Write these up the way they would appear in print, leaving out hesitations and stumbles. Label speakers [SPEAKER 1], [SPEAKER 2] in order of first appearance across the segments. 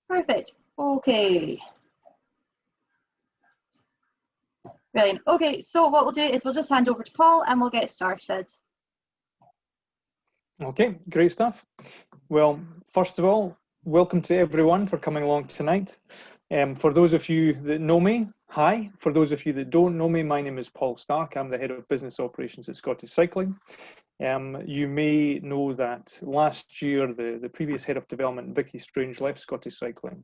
[SPEAKER 1] Perfect. Okay. Brilliant. Okay, so what we'll do is we'll just hand over to Paul and we'll get started.
[SPEAKER 2] Okay, great stuff. Well, first of all, welcome to everyone for coming along tonight. For those of you that know me, hi. For those of you that don't know me, my name is Paul Stark. I'm the Head of Business Operations at Scottish Cycling. You may know that last year, the previous Head of Development, Vicky Strange, left Scottish Cycling.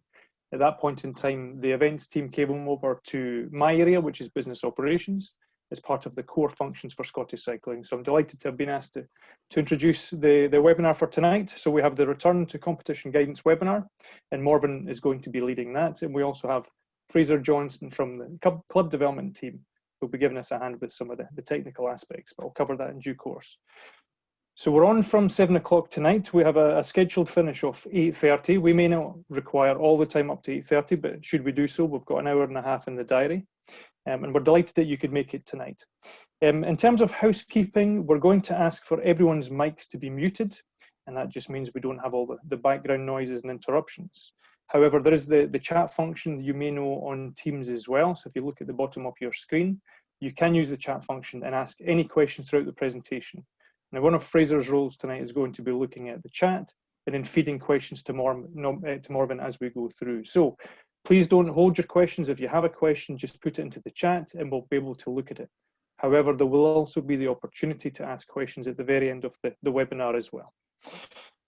[SPEAKER 2] At that point in time, the events team came over to my area, which is Business Operations, as part of the core functions for Scottish Cycling. So I'm delighted to have been asked to introduce the webinar for tonight. So we have the Return to Competition Guidance webinar, and Morven is going to be leading that. And we also have Fraser Johnston from the club development team, who'll be giving us a hand with some of the technical aspects, but I'll cover that in due course. So we're on from 7 o'clock tonight. We have a scheduled finish of 8:30. We may not require all the time up to 8:30, but should we do so, we've got an hour and a half in the diary. And we're delighted that you could make it tonight. In terms of housekeeping, we're going to ask for everyone's mics to be muted, and that just means we don't have all the background noises and interruptions. However, there is the chat function you may know on Teams as well. So if you look at the bottom of your screen, you can use the chat function and ask any questions throughout the presentation. Now, one of Fraser's roles tonight is going to be looking at the chat and then feeding questions to Morven as we go through. So please don't hold your questions. If you have a question, just put it into the chat and we'll be able to look at it. However, there will also be the opportunity to ask questions at the very end of the webinar as well.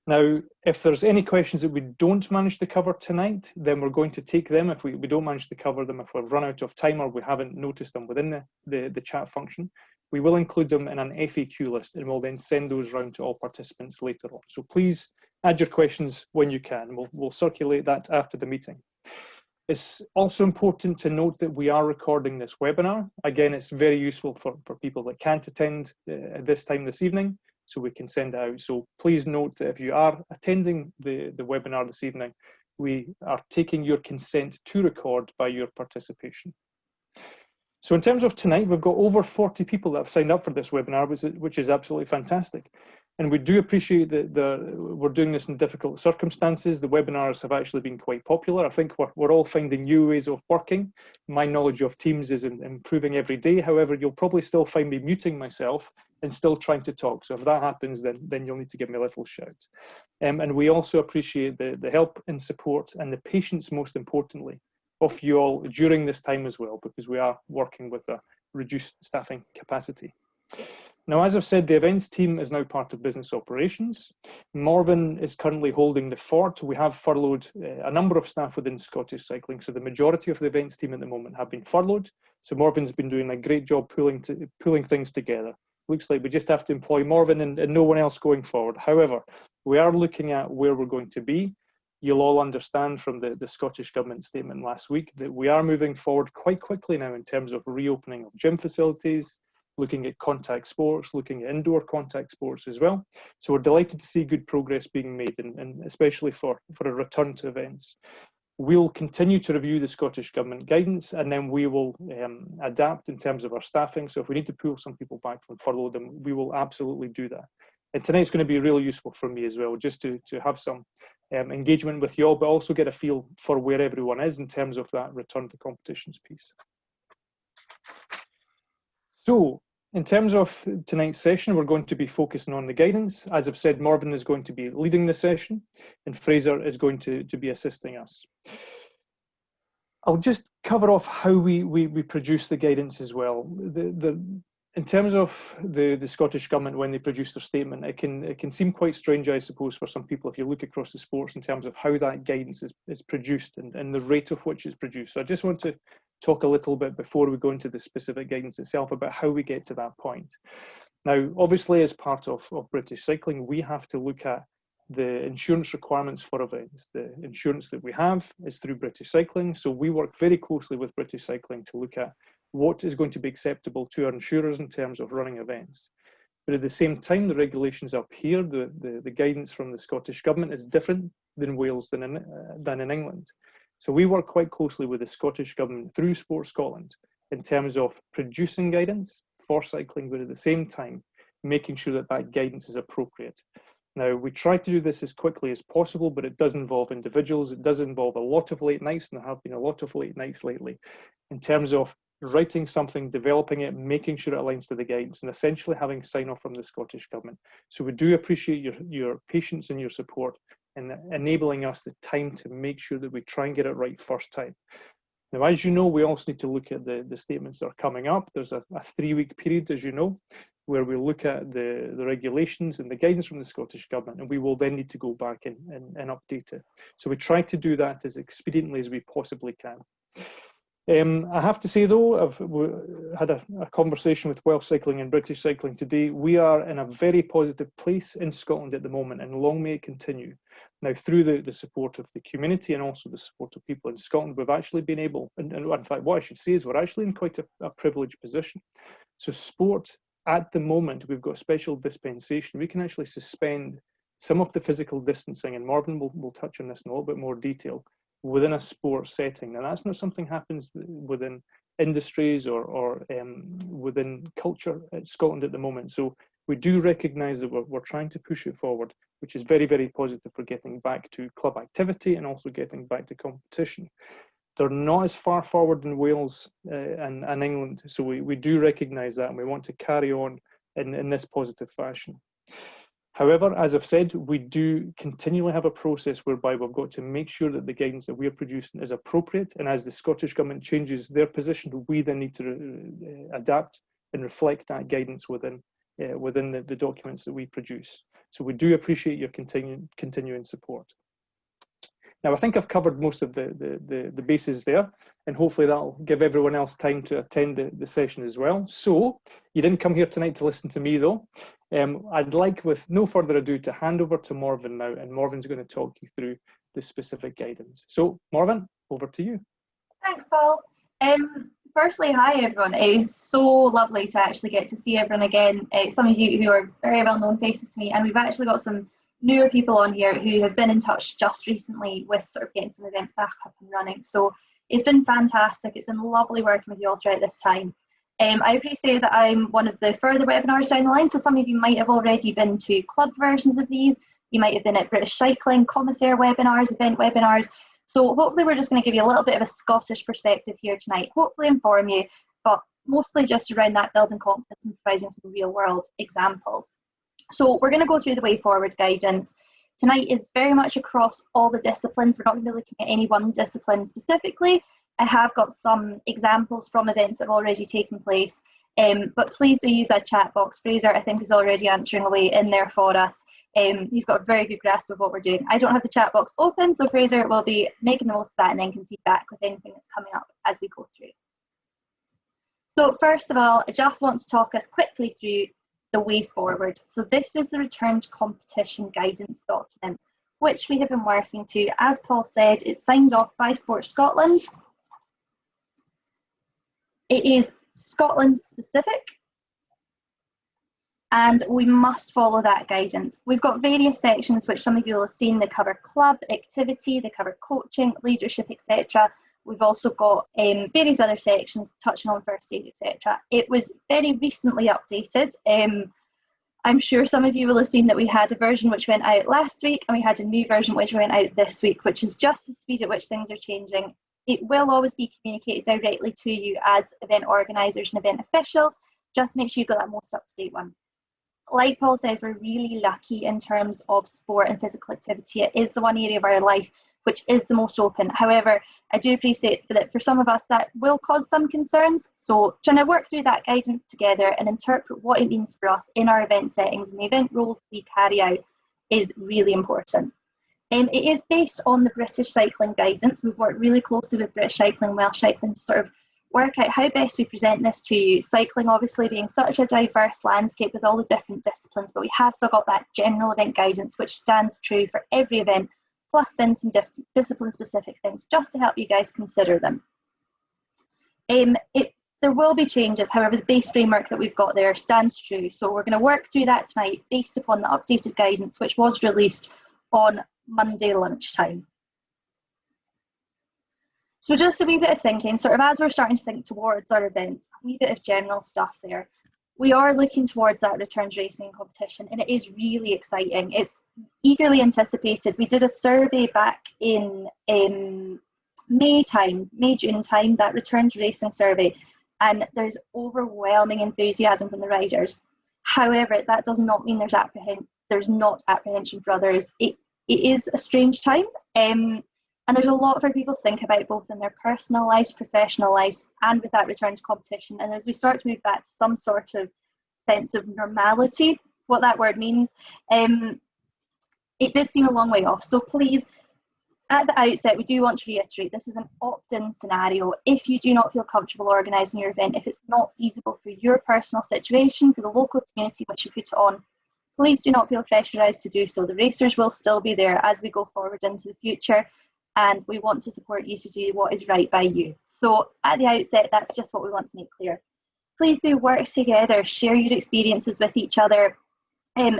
[SPEAKER 2] Now, if there's any questions that we don't manage to cover tonight, then we're going to take them. If we don't manage to cover them, if we've run out of time or we haven't noticed them within the chat function, we will include them in an FAQ list and we'll then send those round to all participants later on. So please add your questions when you can. We'll circulate that after the meeting. It's also important to note that we are recording this webinar. Again, it's very useful for people that can't attend at this time this evening, so we can send it out. So please note that if you are attending the webinar this evening, we are taking your consent to record by your participation. So in terms of tonight, we've got over 40 people that have signed up for this webinar, which is absolutely fantastic. And we do appreciate that we're doing this in difficult circumstances. The webinars have actually been quite popular. I think we're all finding new ways of working. My knowledge of Teams is improving every day. However, you'll probably still find me muting myself and still trying to talk. So if that happens, then you'll need to give me a little shout. And we also appreciate the help and support and the patience, most importantly, of you all during this time as well, because we are working with a reduced staffing capacity. Now, as I've said, the events team is now part of business operations. Morven is currently holding the fort. We have furloughed a number of staff within Scottish Cycling, so the majority of the events team at the moment have been furloughed. So Morven's been doing a great job pulling things together. Looks like we just have to employ Morven and no one else going forward. However, we are looking at where we're going to be. You'll all understand from the Scottish Government statement last week that we are moving forward quite quickly now in terms of reopening of gym facilities, looking at contact sports, looking at indoor contact sports as well. So we're delighted to see good progress being made, and especially for a return to events. We'll continue to review the Scottish Government guidance, and then we will adapt in terms of our staffing. So if we need to pull some people back from furlough, then we will absolutely do that. And tonight's going to be really useful for me as well, just to have some engagement with you all, but also get a feel for where everyone is in terms of that return to competitions piece. So in terms of tonight's session, we're going to be focusing on the guidance. As I've said, Morven is going to be leading the session and Fraser is going to be assisting us. I'll just cover off how we produce the guidance as well. In terms of the Scottish Government, when they produce their statement, it can seem quite strange, I suppose, for some people if you look across the sports in terms of how that guidance is produced and the rate of which it's produced. So I just want to talk a little bit before we go into the specific guidance itself about how we get to that point. Now, obviously, as part of British Cycling, we have to look at the insurance requirements for events. The insurance that we have is through British Cycling, so we work very closely with British Cycling to look at what is going to be acceptable to our insurers in terms of running events. But at the same time, the regulations up here, the guidance from the Scottish Government is different than Wales than in England. So we work quite closely with the Scottish Government through Sport Scotland in terms of producing guidance for cycling, but at the same time, making sure that that guidance is appropriate. Now, we try to do this as quickly as possible, but it does involve individuals. It does involve a lot of late nights, and there have been a lot of late nights lately, in terms of writing something, developing it, making sure it aligns to the guidance, and essentially having sign-off from the Scottish Government. So we do appreciate your patience and your support in enabling us the time to make sure that we try and get it right first time. Now, as you know, we also need to look at the statements that are coming up. There's a 3-week period, as you know, where we look at the regulations and the guidance from the Scottish Government, and we will then need to go back and update it. So we try to do that as expediently as we possibly can. I have to say, though, I've had a conversation with Welsh Cycling and British Cycling today. We are in a very positive place in Scotland at the moment, and long may it continue. Now, through the support of the community and also the support of people in Scotland, we've actually been able, and in fact, what I should say is we're actually in quite a privileged position. So sport, at the moment, we've got a special dispensation. We can actually suspend some of the physical distancing, and Marvin will touch on this in a little bit more detail, within a sports setting. Now, that's not something happens within industries or within culture at Scotland at the moment. So we do recognise that we're trying to push it forward, which is very, very positive for getting back to club activity and also getting back to competition. They're not as far forward in Wales and England, so we do recognise that, and we want to carry on in this positive fashion. However, as I've said, we do continually have a process whereby we've got to make sure that the guidance that we're producing is appropriate, and as the Scottish Government changes their position, we then need to adapt and reflect that guidance within the documents that we produce. So we do appreciate your continuing support. Now, I think I've covered most of the bases there, and hopefully that'll give everyone else time to attend the session as well. So you didn't come here tonight to listen to me, though. I'd like, with no further ado, to hand over to Marvin now, and Marvin's going to talk you through the specific guidance. So, Marvin, over to you.
[SPEAKER 1] Thanks, Paul. Firstly, hi everyone. It is so lovely to actually get to see everyone again. Some of you who are very well-known faces to me, and we've actually got some newer people on here who have been in touch just recently with sort of getting some events back up and running. So it's been fantastic. It's been lovely working with you all throughout this time. I appreciate that I'm one of the further webinars down the line, so some of you might have already been to club versions of these. You might have been at British Cycling, Commissaire webinars, event webinars. So hopefully we're just going to give you a little bit of a Scottish perspective here tonight, hopefully inform you, but mostly just around that building confidence and providing some real world examples. So we're going to go through the way forward guidance. Tonight is very much across all the disciplines. We're not going to be looking at any one discipline specifically. I have got some examples from events that have already taken place, but please do use that chat box. Fraser, I think, is already answering away in there for us. He's got a very good grasp of what we're doing. I don't have the chat box open, so Fraser will be making the most of that and then can feedback with anything that's coming up as we go through. So first of all, I just want to talk us quickly through the way forward. So this is the return to competition guidance document, which we have been working to. As Paul said, it's signed off by Sport Scotland. It is Scotland specific, and we must follow that guidance. We've got various sections which some of you will have seen. They cover club, activity, they cover coaching, leadership, etc. We've also got various other sections touching on first aid, etc. It was very recently updated. I'm sure some of you will have seen that we had a version which went out last week, and we had a new version which went out this week, which is just the speed at which things are changing. It will always be communicated directly to you as event organisers and event officials, just to make sure you've got that most up-to-date one. Like Paul says, we're really lucky in terms of sport and physical activity. It is the one area of our life which is the most open. However, I do appreciate that for some of us that will cause some concerns. So trying to work through that guidance together and interpret what it means for us in our event settings and the event roles we carry out is really important. It is based on the British Cycling guidance. We've worked really closely with British Cycling and Welsh Cycling to sort of work out how best we present this to you. Cycling obviously being such a diverse landscape with all the different disciplines, but we have still got that general event guidance which stands true for every event, plus then some discipline specific things just to help you guys consider them. There will be changes, however the base framework that we've got there stands true. So we're going to work through that tonight based upon the updated guidance which was released on Monday lunchtime. So just a wee bit of thinking, sort of as we're starting to think towards our events, a wee bit of general stuff there. We are looking towards that returns racing competition, and it is really exciting. It's eagerly anticipated. We did a survey back in May, June time, that return to racing survey, and there's overwhelming enthusiasm from the riders. However, that does not mean there's not apprehension for others. It is a strange time, and there's a lot for people to think about, both in their personal lives, professional lives, and with that return to competition. And as we start to move back to some sort of sense of normality, what that word means, it did seem a long way off. So please, at the outset, we do want to reiterate, this is an opt-in scenario. If you do not feel comfortable organising your event, if it's not feasible for your personal situation, for the local community which you put it on, please do not feel pressurised to do so. The racers will still be there as we go forward into the future, and we want to support you to do what is right by you. So at the outset, that's just what we want to make clear. Please do work together, share your experiences with each other.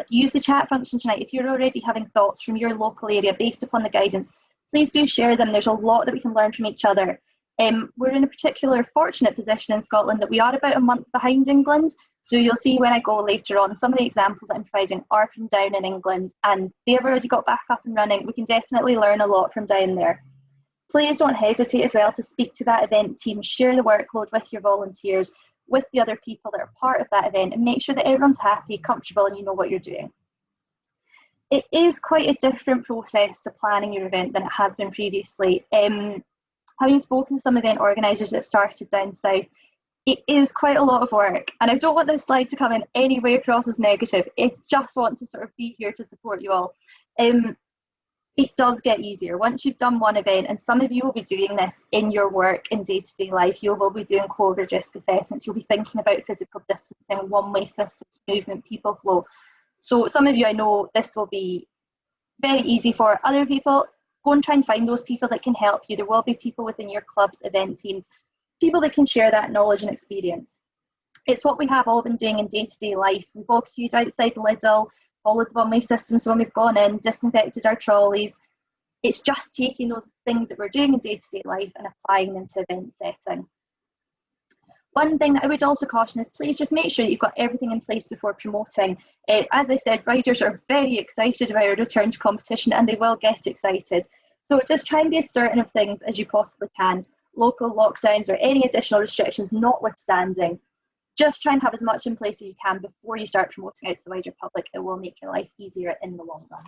[SPEAKER 1] Use the chat function tonight. If you're already having thoughts from your local area based upon the guidance, please do share them. There's a lot that we can learn from each other. We're in a particular fortunate position in Scotland that we are about a month behind England. So you'll see when I go later on, some of the examples that I'm providing are from down in England, and they've already got back up and running. We can definitely learn a lot from down there. Please don't hesitate as well to speak to that event team, share the workload with your volunteers, with the other people that are part of that event, and make sure that everyone's happy, comfortable, and you know what you're doing. It is quite a different process to planning your event than it has been previously. Having spoken to some event organisers that have started down south, it is quite a lot of work, and I don't want this slide to come in any way across as negative. I just want to sort of be here to support you all. It does get easier once you've done one event, and some of you will be doing this in your work in day-to-day life. You will be doing COVID risk assessments, you'll be thinking about physical distancing, one-way systems, movement, people flow. So some of you, I know this will be very easy for. Other people, go and try and find those people that can help you. There will be people within your clubs, event teams, people that can share that knowledge and experience. It's what we have all been doing in day-to-day life. We've all queued outside Lidl, followed the one-way systems when we've gone in, disinfected our trolleys. It's just taking those things that we're doing in day-to-day life and applying them to event setting. One thing that I would also caution is, please just make sure that you've got everything in place before promoting. As I said, riders are very excited about a return to competition, and they will get excited. So just try and be as certain of things as you possibly can. Local lockdowns or any additional restrictions notwithstanding, just try and have as much in place as you can before you start promoting out to the wider public. It will make your life easier in the long run.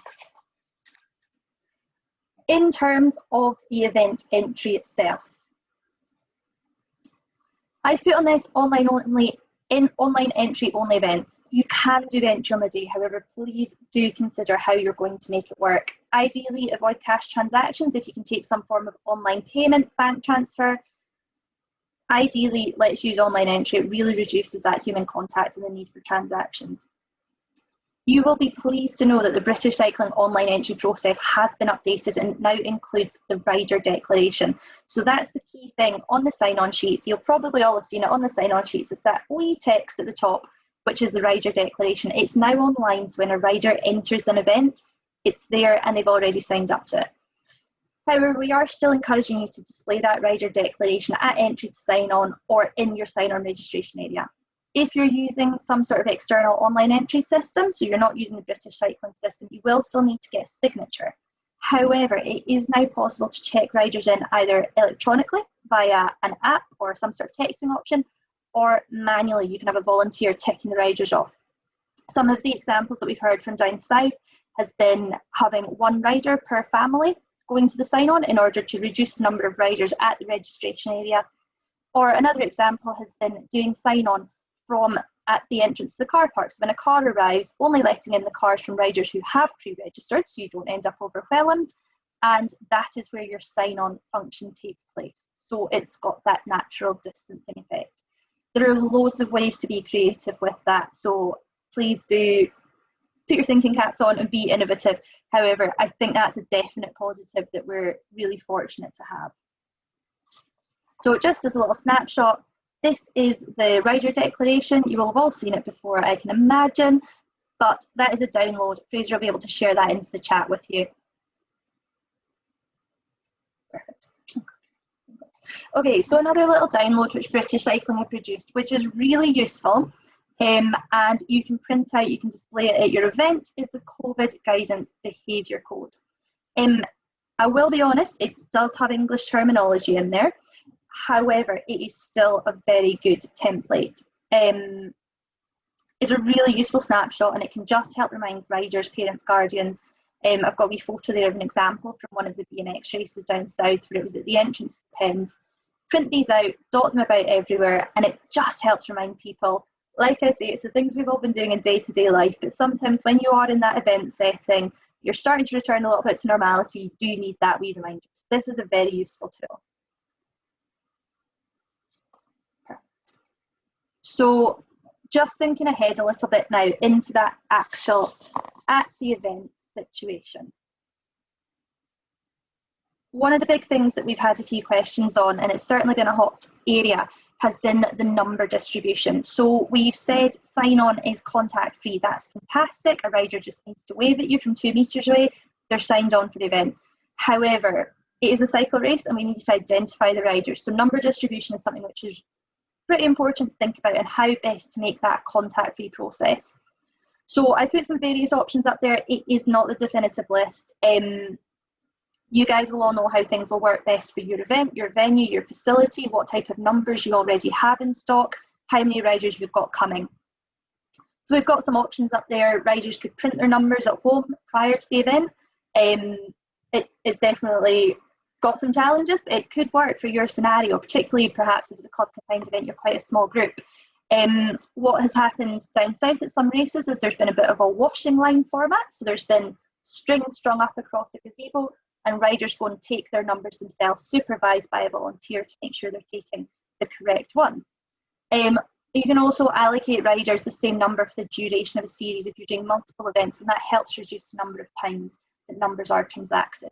[SPEAKER 1] In terms of the event entry itself, I've put on this online entry only events. You can do entry on the day, however, please do consider how you're going to make it work. Ideally, avoid cash transactions if you can take some form of online payment, bank transfer. Ideally, let's use online entry. It really reduces that human contact and the need for transactions. You will be pleased to know that the British Cycling online entry process has been updated and now includes the rider declaration. So that's the key thing on the sign-on sheets. You'll probably all have seen it on the sign-on sheets. It's that wee text at the top, which is the rider declaration. It's now online, so when a rider enters an event, it's there and they've already signed up to it. However, we are still encouraging you to display that rider declaration at entry to sign on or in your sign-on registration area. If you're using some sort of external online entry system, so you're not using the British Cycling system, you will still need to get a signature. However, it is now possible to check riders in either electronically via an app or some sort of texting option, or manually. You can have a volunteer ticking the riders off. Some of the examples that we've heard from down south has been having one rider per family going to the sign-on in order to reduce the number of riders at the registration area. Or another example has been doing sign-on from at the entrance to the car park. So when a car arrives, only letting in the cars from riders who have pre-registered, so you don't end up overwhelmed, and that is where your sign-on function takes place. So it's got that natural distancing effect. There are loads of ways to be creative with that, so please do put your thinking caps on and be innovative. However, I think that's a definite positive that we're really fortunate to have. So just as a little snapshot, this is the rider declaration. You will have all seen it before, I can imagine, but that is a download. Fraser will be able to share that into the chat with you. Perfect. Okay, so another little download which British Cycling have produced, which is really useful And you can print out, you can display it at your event, is the COVID guidance behaviour code. I will be honest, it does have English terminology in there. However, it is still a very good template. It's a really useful snapshot, and it can just help remind riders, parents, guardians. I've got a wee photo there of an example from one of the BMX races down south where it was at the entrance to the pens. Print these out, dot them about everywhere, and it just helps remind people. Like I say, it's the things we've all been doing in day-to-day life, but sometimes when you are in that event setting, you're starting to return a little bit to normality, you do need that wee reminder. This is a very useful tool. So just thinking ahead a little bit now into that actual at the event situation. One of the big things that we've had a few questions on, and it's certainly been a hot area, has been the number distribution. So we've said sign on is contact free. That's fantastic. A rider just needs to wave at you from 2 meters away. They're signed on for the event. However, it is a cycle race and we need to identify the riders. So number distribution is something which is pretty important to think about, and how best to make that contact free process. So I put some various options up there. It is not the definitive list. You guys will all know how things will work best for your event, your venue, your facility, what type of numbers you already have in stock, how many riders you've got coming. So we've got some options up there. Riders could print their numbers at home prior to the event. It's definitely got some challenges, but it could work for your scenario, particularly perhaps if it's a club confined event, you're quite a small group. What has happened down south at some races is there's been a bit of a washing line format. So there's been strings strung up across the gazebo, and riders go and take their numbers themselves, supervised by a volunteer to make sure they're taking the correct one. You can also allocate riders the same number for the duration of a series if you're doing multiple events, and that helps reduce the number of times that numbers are transacted.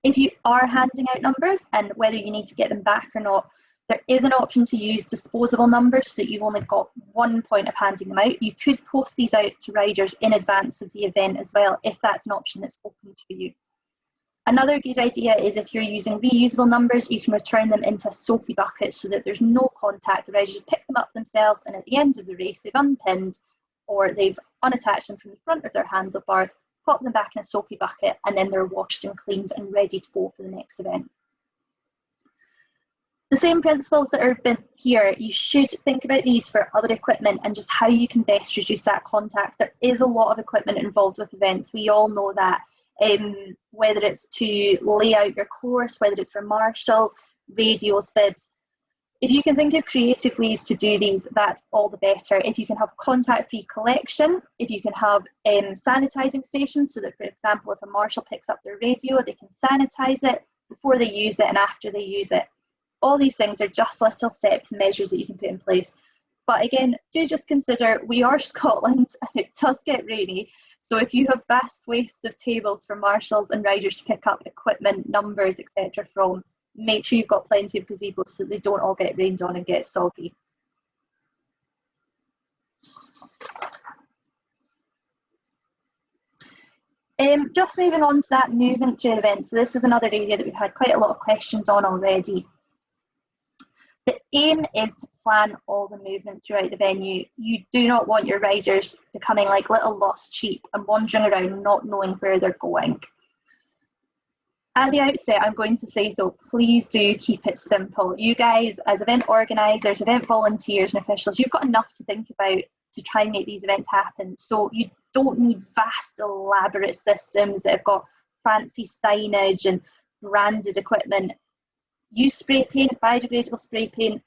[SPEAKER 1] If you are handing out numbers, and whether you need to get them back or not, there is an option to use disposable numbers so that you've only got one point of handing them out. You could post these out to riders in advance of the event as well, if that's an option that's open to you. Another good idea is if you're using reusable numbers, you can return them into a soapy bucket so that there's no contact. The riders pick them up themselves, and at the end of the race, they've unpinned or they've unattached them from the front of their handlebars, pop them back in a soapy bucket, and then they're washed and cleaned and ready to go for the next event. The same principles that are been here, you should think about these for other equipment and just how you can best reduce that contact. There is a lot of equipment involved with events. We all know that. Whether it's to lay out your course, whether it's for marshals, radios, bibs. If you can think of creative ways to do these, that's all the better. If you can have contact-free collection, if you can have sanitising stations, so that, for example, if a marshal picks up their radio, they can sanitise it before they use it and after they use it. All these things are just little steps and measures that you can put in place. But again, do just consider we are Scotland and it does get rainy. So if you have vast swathes of tables for marshals and riders to pick up equipment, numbers, etc. from, make sure you've got plenty of gazebos so they don't all get rained on and get soggy. Just moving on to that movement through events. So this is another area that we've had quite a lot of questions on already. The aim is to plan all the movement throughout the venue. You do not want your riders becoming like little lost sheep and wandering around not knowing where they're going. At the outset, I'm going to say, though, please do keep it simple. You guys, as event organisers, event volunteers and officials, you've got enough to think about to try and make these events happen. So you don't need vast, elaborate systems that have got fancy signage and branded equipment. Use spray paint, biodegradable spray paint.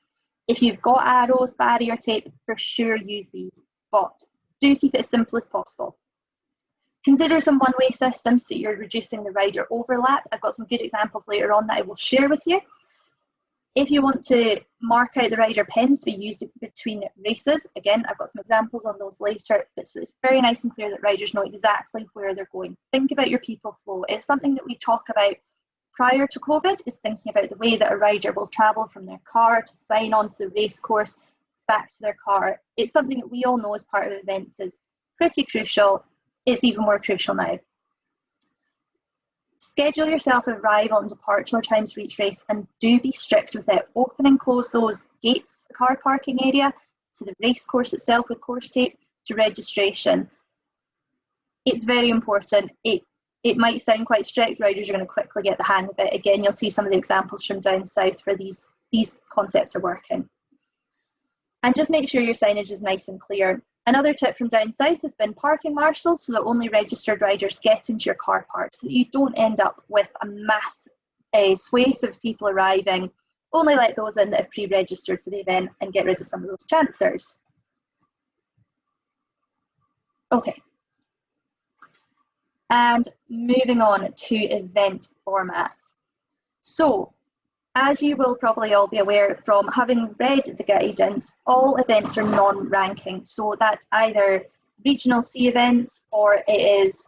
[SPEAKER 1] If you've got arrows, barrier tape, for sure use these, but do keep it as simple as possible. Consider some one-way systems so you're reducing the rider overlap. I've got some good examples later on that I will share with you. If you want to mark out the rider pens to be used between races, again, I've got some examples on those later, but so it's very nice and clear that riders know exactly where they're going. Think about your people flow. It's something that we talk about prior to COVID, is thinking about the way that a rider will travel from their car to sign on to the race course, back to their car. It's something that we all know as part of events is pretty crucial. It's even more crucial now. Schedule yourself arrival and departure times for each race, and do be strict with it. Open and close those gates, the car parking area, to the race course itself with course tape, to registration. It's very important. It might sound quite strict. Riders are going to quickly get the hang of it. Again, you'll see some of the examples from down south where these concepts are working. And just make sure your signage is nice and clear. Another tip from down south has been parking marshals, so that only registered riders get into your car park, so that you don't end up with a mass swathe of people arriving. Only let those in that have pre-registered for the event and get rid of some of those chancers. Okay. And moving on to event formats. So, as you will probably all be aware from having read the guidance, all events are non-ranking. So that's either regional C events or it is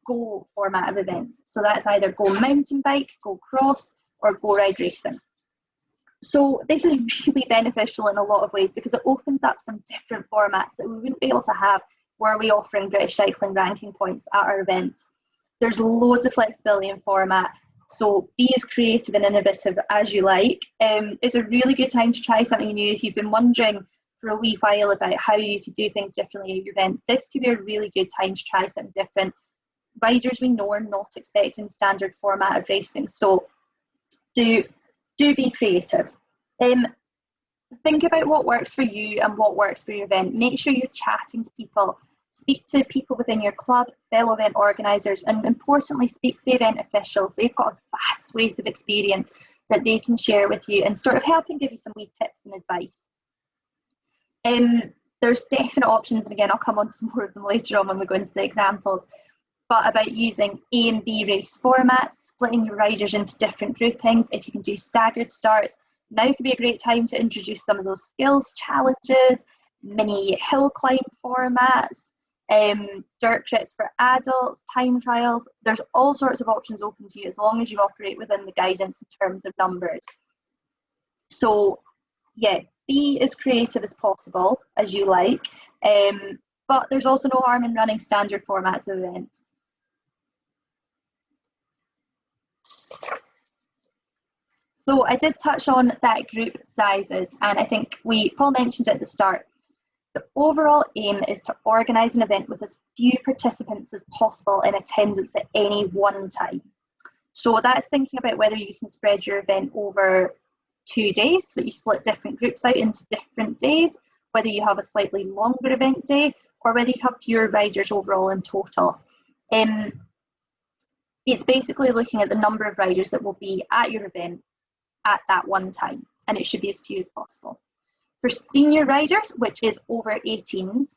[SPEAKER 1] Go format of events. So that's either Go mountain bike, Go cross, or Go ride racing. So this is really beneficial in a lot of ways because it opens up some different formats that we wouldn't be able to have were we offering British cycling ranking points at our events. There's loads of flexibility in format, so be as creative and innovative as you like. It's a really good time to try something new. If you've been wondering for a wee while about how you could do things differently at your event, this could be a really good time to try something different. Riders we know are not expecting standard format of racing, so do be creative. Think about what works for you and what works for your event. Make sure you're chatting to people. Speak to people within your club, fellow event organisers, and importantly, speak to the event officials. They've got a vast swathe of experience that they can share with you and sort of help and give you some wee tips and advice. There's definite options, and again, I'll come on to some more of them later on when we go into the examples, but about using A and B race formats, splitting your riders into different groupings. If you can do staggered starts, now could be a great time to introduce some of those skills challenges, mini hill climb formats, dirt crits for adults, time trials. There's all sorts of options open to you as long as you operate within the guidance in terms of numbers. So yeah, be as creative as possible as you like, but there's also no harm in running standard formats of events. So I did touch on that group sizes, and I think Paul mentioned it at the start. The overall aim is to organise an event with as few participants as possible in attendance at any one time. So that's thinking about whether you can spread your event over 2 days, so that you split different groups out into different days, whether you have a slightly longer event day, or whether you have fewer riders overall in total. It's basically looking at the number of riders that will be at your event at that one time, and it should be as few as possible. For senior riders, which is over 18s,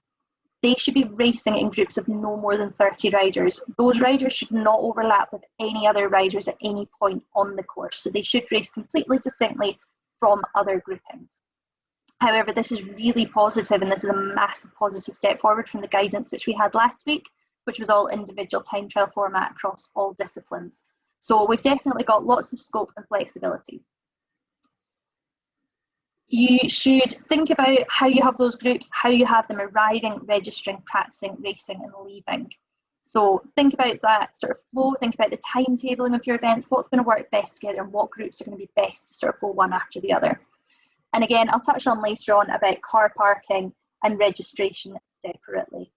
[SPEAKER 1] they should be racing in groups of no more than 30 riders. Those riders should not overlap with any other riders at any point on the course, so they should race completely distinctly from other groupings. However, this is really positive, and this is a massive positive step forward from the guidance which we had last week, which was all individual time trial format across all disciplines. So we've definitely got lots of scope and flexibility. You should think about how you have those groups, how you have them arriving, registering, practicing, racing and leaving. So think about that sort of flow, think about the timetabling of your events, what's going to work best together and what groups are going to be best to sort of go one after the other. And again, I'll touch on later on about car parking and registration separately.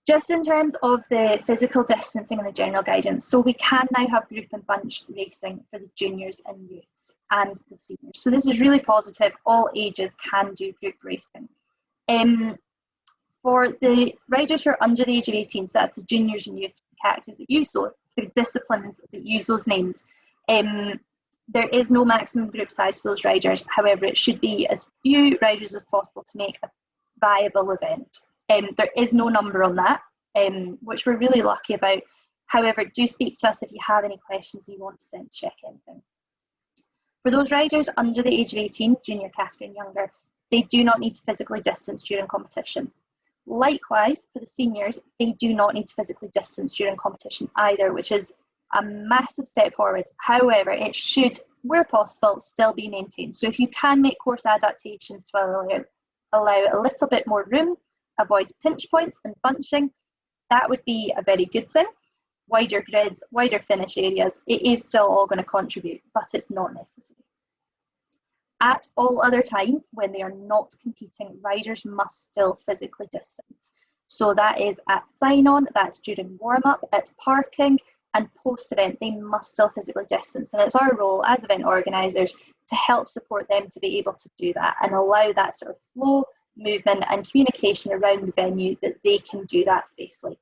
[SPEAKER 1] Just in terms of the physical distancing and the general guidance, so we can now have group and bunch racing for the juniors and youths and the seniors. So this is really positive. All ages can do group racing. For the riders who are under the age of 18, so that's the juniors and youths categories that use those, the disciplines that use those names, there is no maximum group size for those riders. However, it should be as few riders as possible to make a viable event. There is no number on that, which we're really lucky about. However, do speak to us if you have any questions you want to send to check anything. For those riders under the age of 18, junior category and younger, they do not need to physically distance during competition. Likewise, for the seniors, they do not need to physically distance during competition either, which is a massive step forward. However, it should, where possible, still be maintained. So if you can make course adaptations to allow a little bit more room, avoid pinch points and bunching, that would be a very good thing. wider grids, wider finish areas, it is still all going to contribute, but it's not necessary. At all other times, when they are not competing, riders must still physically distance. So that is at sign-on, that's during warm-up, at parking, and post-event, they must still physically distance. And it's our role as event organisers to help support them to be able to do that and allow that sort of flow, movement and communication around the venue that they can do that safely.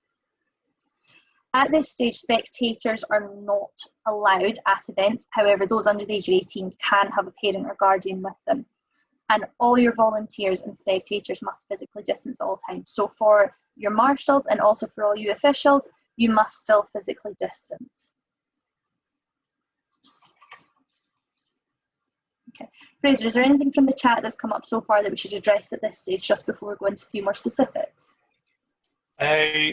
[SPEAKER 1] At this stage, spectators are not allowed at events. However, those under the age of 18 can have a parent or guardian with them. And all your volunteers and spectators must physically distance at all times. So for your marshals and also for all you officials, you must still physically distance. Okay, Fraser, is there anything from the chat that's come up so far that we should address at this stage just before we go into a few more specifics?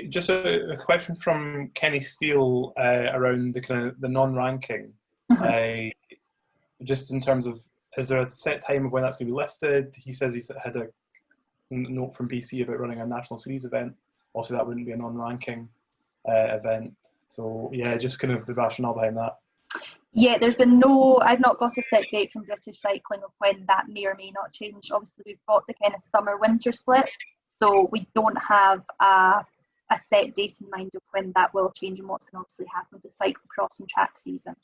[SPEAKER 3] Just a question from Kenny Steele around the kind of the non-ranking. Just in terms of, is there a set time of when that's going to be lifted? He says he's had a note from BC about running a national series event. Also, that wouldn't be a non-ranking event. So yeah, just kind of the rationale behind that.
[SPEAKER 1] Yeah, there's been no, I've not got a set date from British Cycling of when that may or may not change. Obviously, we've got the kind of summer-winter split, so we don't have a set date in mind of when that will change and what's going to obviously happen with the cyclocross and track season.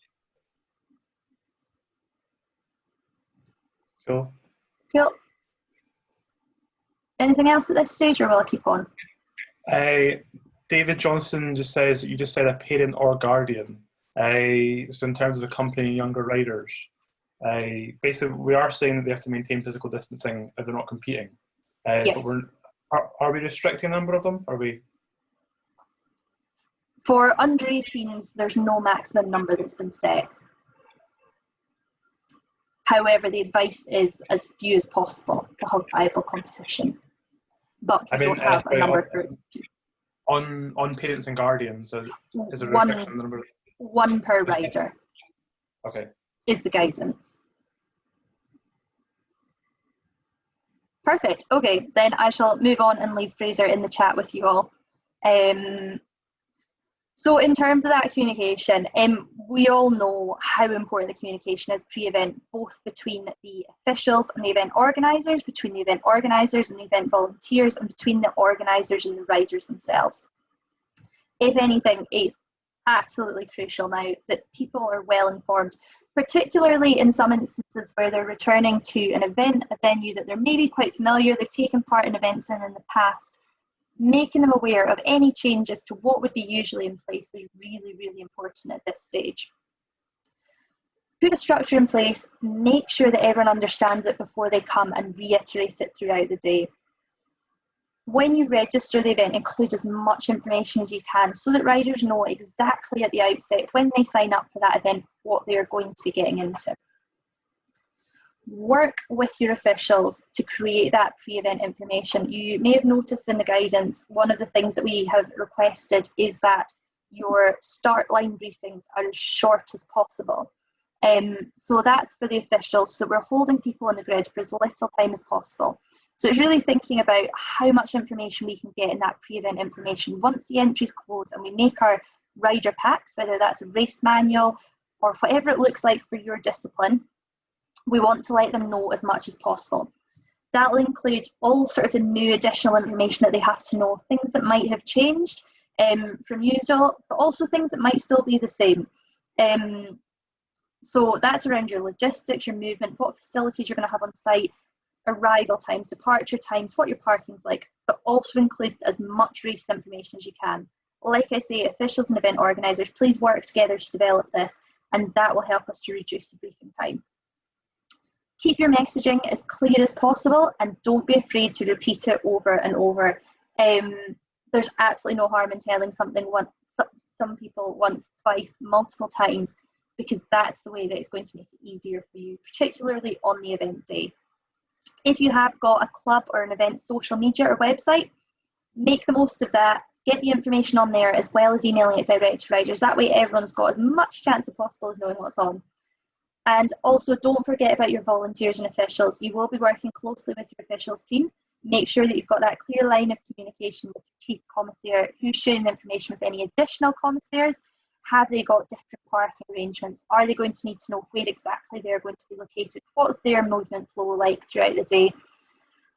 [SPEAKER 3] Cool.
[SPEAKER 1] Cool. Anything else at this stage, or will I keep on?
[SPEAKER 3] David Johnson just says, you just said a parent or guardian. So in terms of accompanying younger riders, basically we are saying that they have to maintain physical distancing if they're not competing.
[SPEAKER 1] Yes.
[SPEAKER 3] But are we restricting a number of them? Are we?
[SPEAKER 1] For under 18s, there's no maximum number that's been set. However, the advice is as few as possible to have viable competition. But we don't have a number for
[SPEAKER 3] on parents and guardians. Is there a restriction on the number?
[SPEAKER 1] One per rider.
[SPEAKER 3] Okay.
[SPEAKER 1] Is the guidance. Perfect. Okay, then I shall move on and leave Fraser in the chat with you all. So in terms of that communication, we all know how important the communication is pre-event, both between the officials and the event organisers, between the event organisers and the event volunteers, and between the organisers and the riders themselves. If anything, it's absolutely crucial now that people are well informed, particularly in some instances where they're returning to an event, a venue that they're maybe quite familiar, they've taken part in events in the past. Making them aware of any changes to what would be usually in place is really, really important at this stage. Put a structure in place, make sure that everyone understands it before they come, and reiterate it throughout the day. When you register the event, include as much information as you can so that riders know exactly at the outset when they sign up for that event what they are going to be getting into. Work with your officials to create that pre-event information. You may have noticed in the guidance, one of the things that we have requested is that your start line briefings are as short as possible. So that's for the officials, so we're holding people on the grid for as little time as possible. So it's really thinking about how much information we can get in that pre-event information. Once the entries close and we make our rider packs, whether that's a race manual or whatever it looks like for your discipline, we want to let them know as much as possible. That will include all sorts of new additional information that they have to know, things that might have changed from usual, but also things that might still be the same. So that's around your logistics, your movement, what facilities you're going to have on site, arrival times, departure times, what your parking's like, but also include as much race information as you can. Like I say, officials and event organisers, please work together to develop this, and that will help us to reduce the briefing time. Keep your messaging as clear as possible and don't be afraid to repeat it over and over. There's absolutely no harm in telling something once, some people once, twice, multiple times, because that's the way that it's going to make it easier for you, particularly on the event day. If you have got a club or an event social media or website, make the most of that. Get the information on there as well as emailing it direct to riders. That way everyone's got as much chance as possible as knowing what's on. And also don't forget about your volunteers and officials. You will be working closely with your officials team. Make sure that you've got that clear line of communication with your chief commissaire, who's sharing the information with any additional commissaires. Have they got different parking arrangements? Are they going to need to know where exactly they're going to be located? What's their movement flow like throughout the day?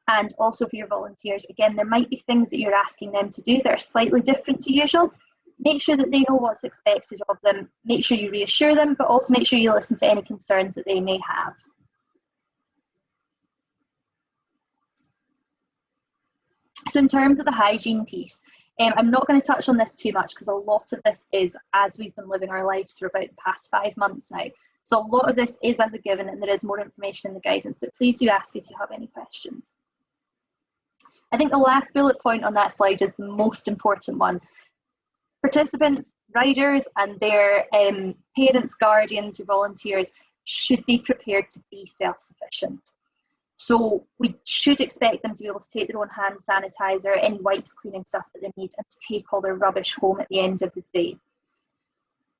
[SPEAKER 1] And also for your volunteers, again, there might be things that you're asking them to do that are slightly different to usual. Make sure that they know what's expected of them. Make sure you reassure them, but also make sure you listen to any concerns that they may have. So in terms of the hygiene piece, I'm not going to touch on this too much because a lot of this is as we've been living our lives for about the past 5 months now. So a lot of this is as a given, and there is more information in the guidance, but please do ask if you have any questions. I think the last bullet point on that slide is the most important one. Participants, riders and their parents, guardians or volunteers should be prepared to be self-sufficient. So we should expect them to be able to take their own hand sanitizer, any wipes, cleaning stuff that they need, and to take all their rubbish home at the end of the day.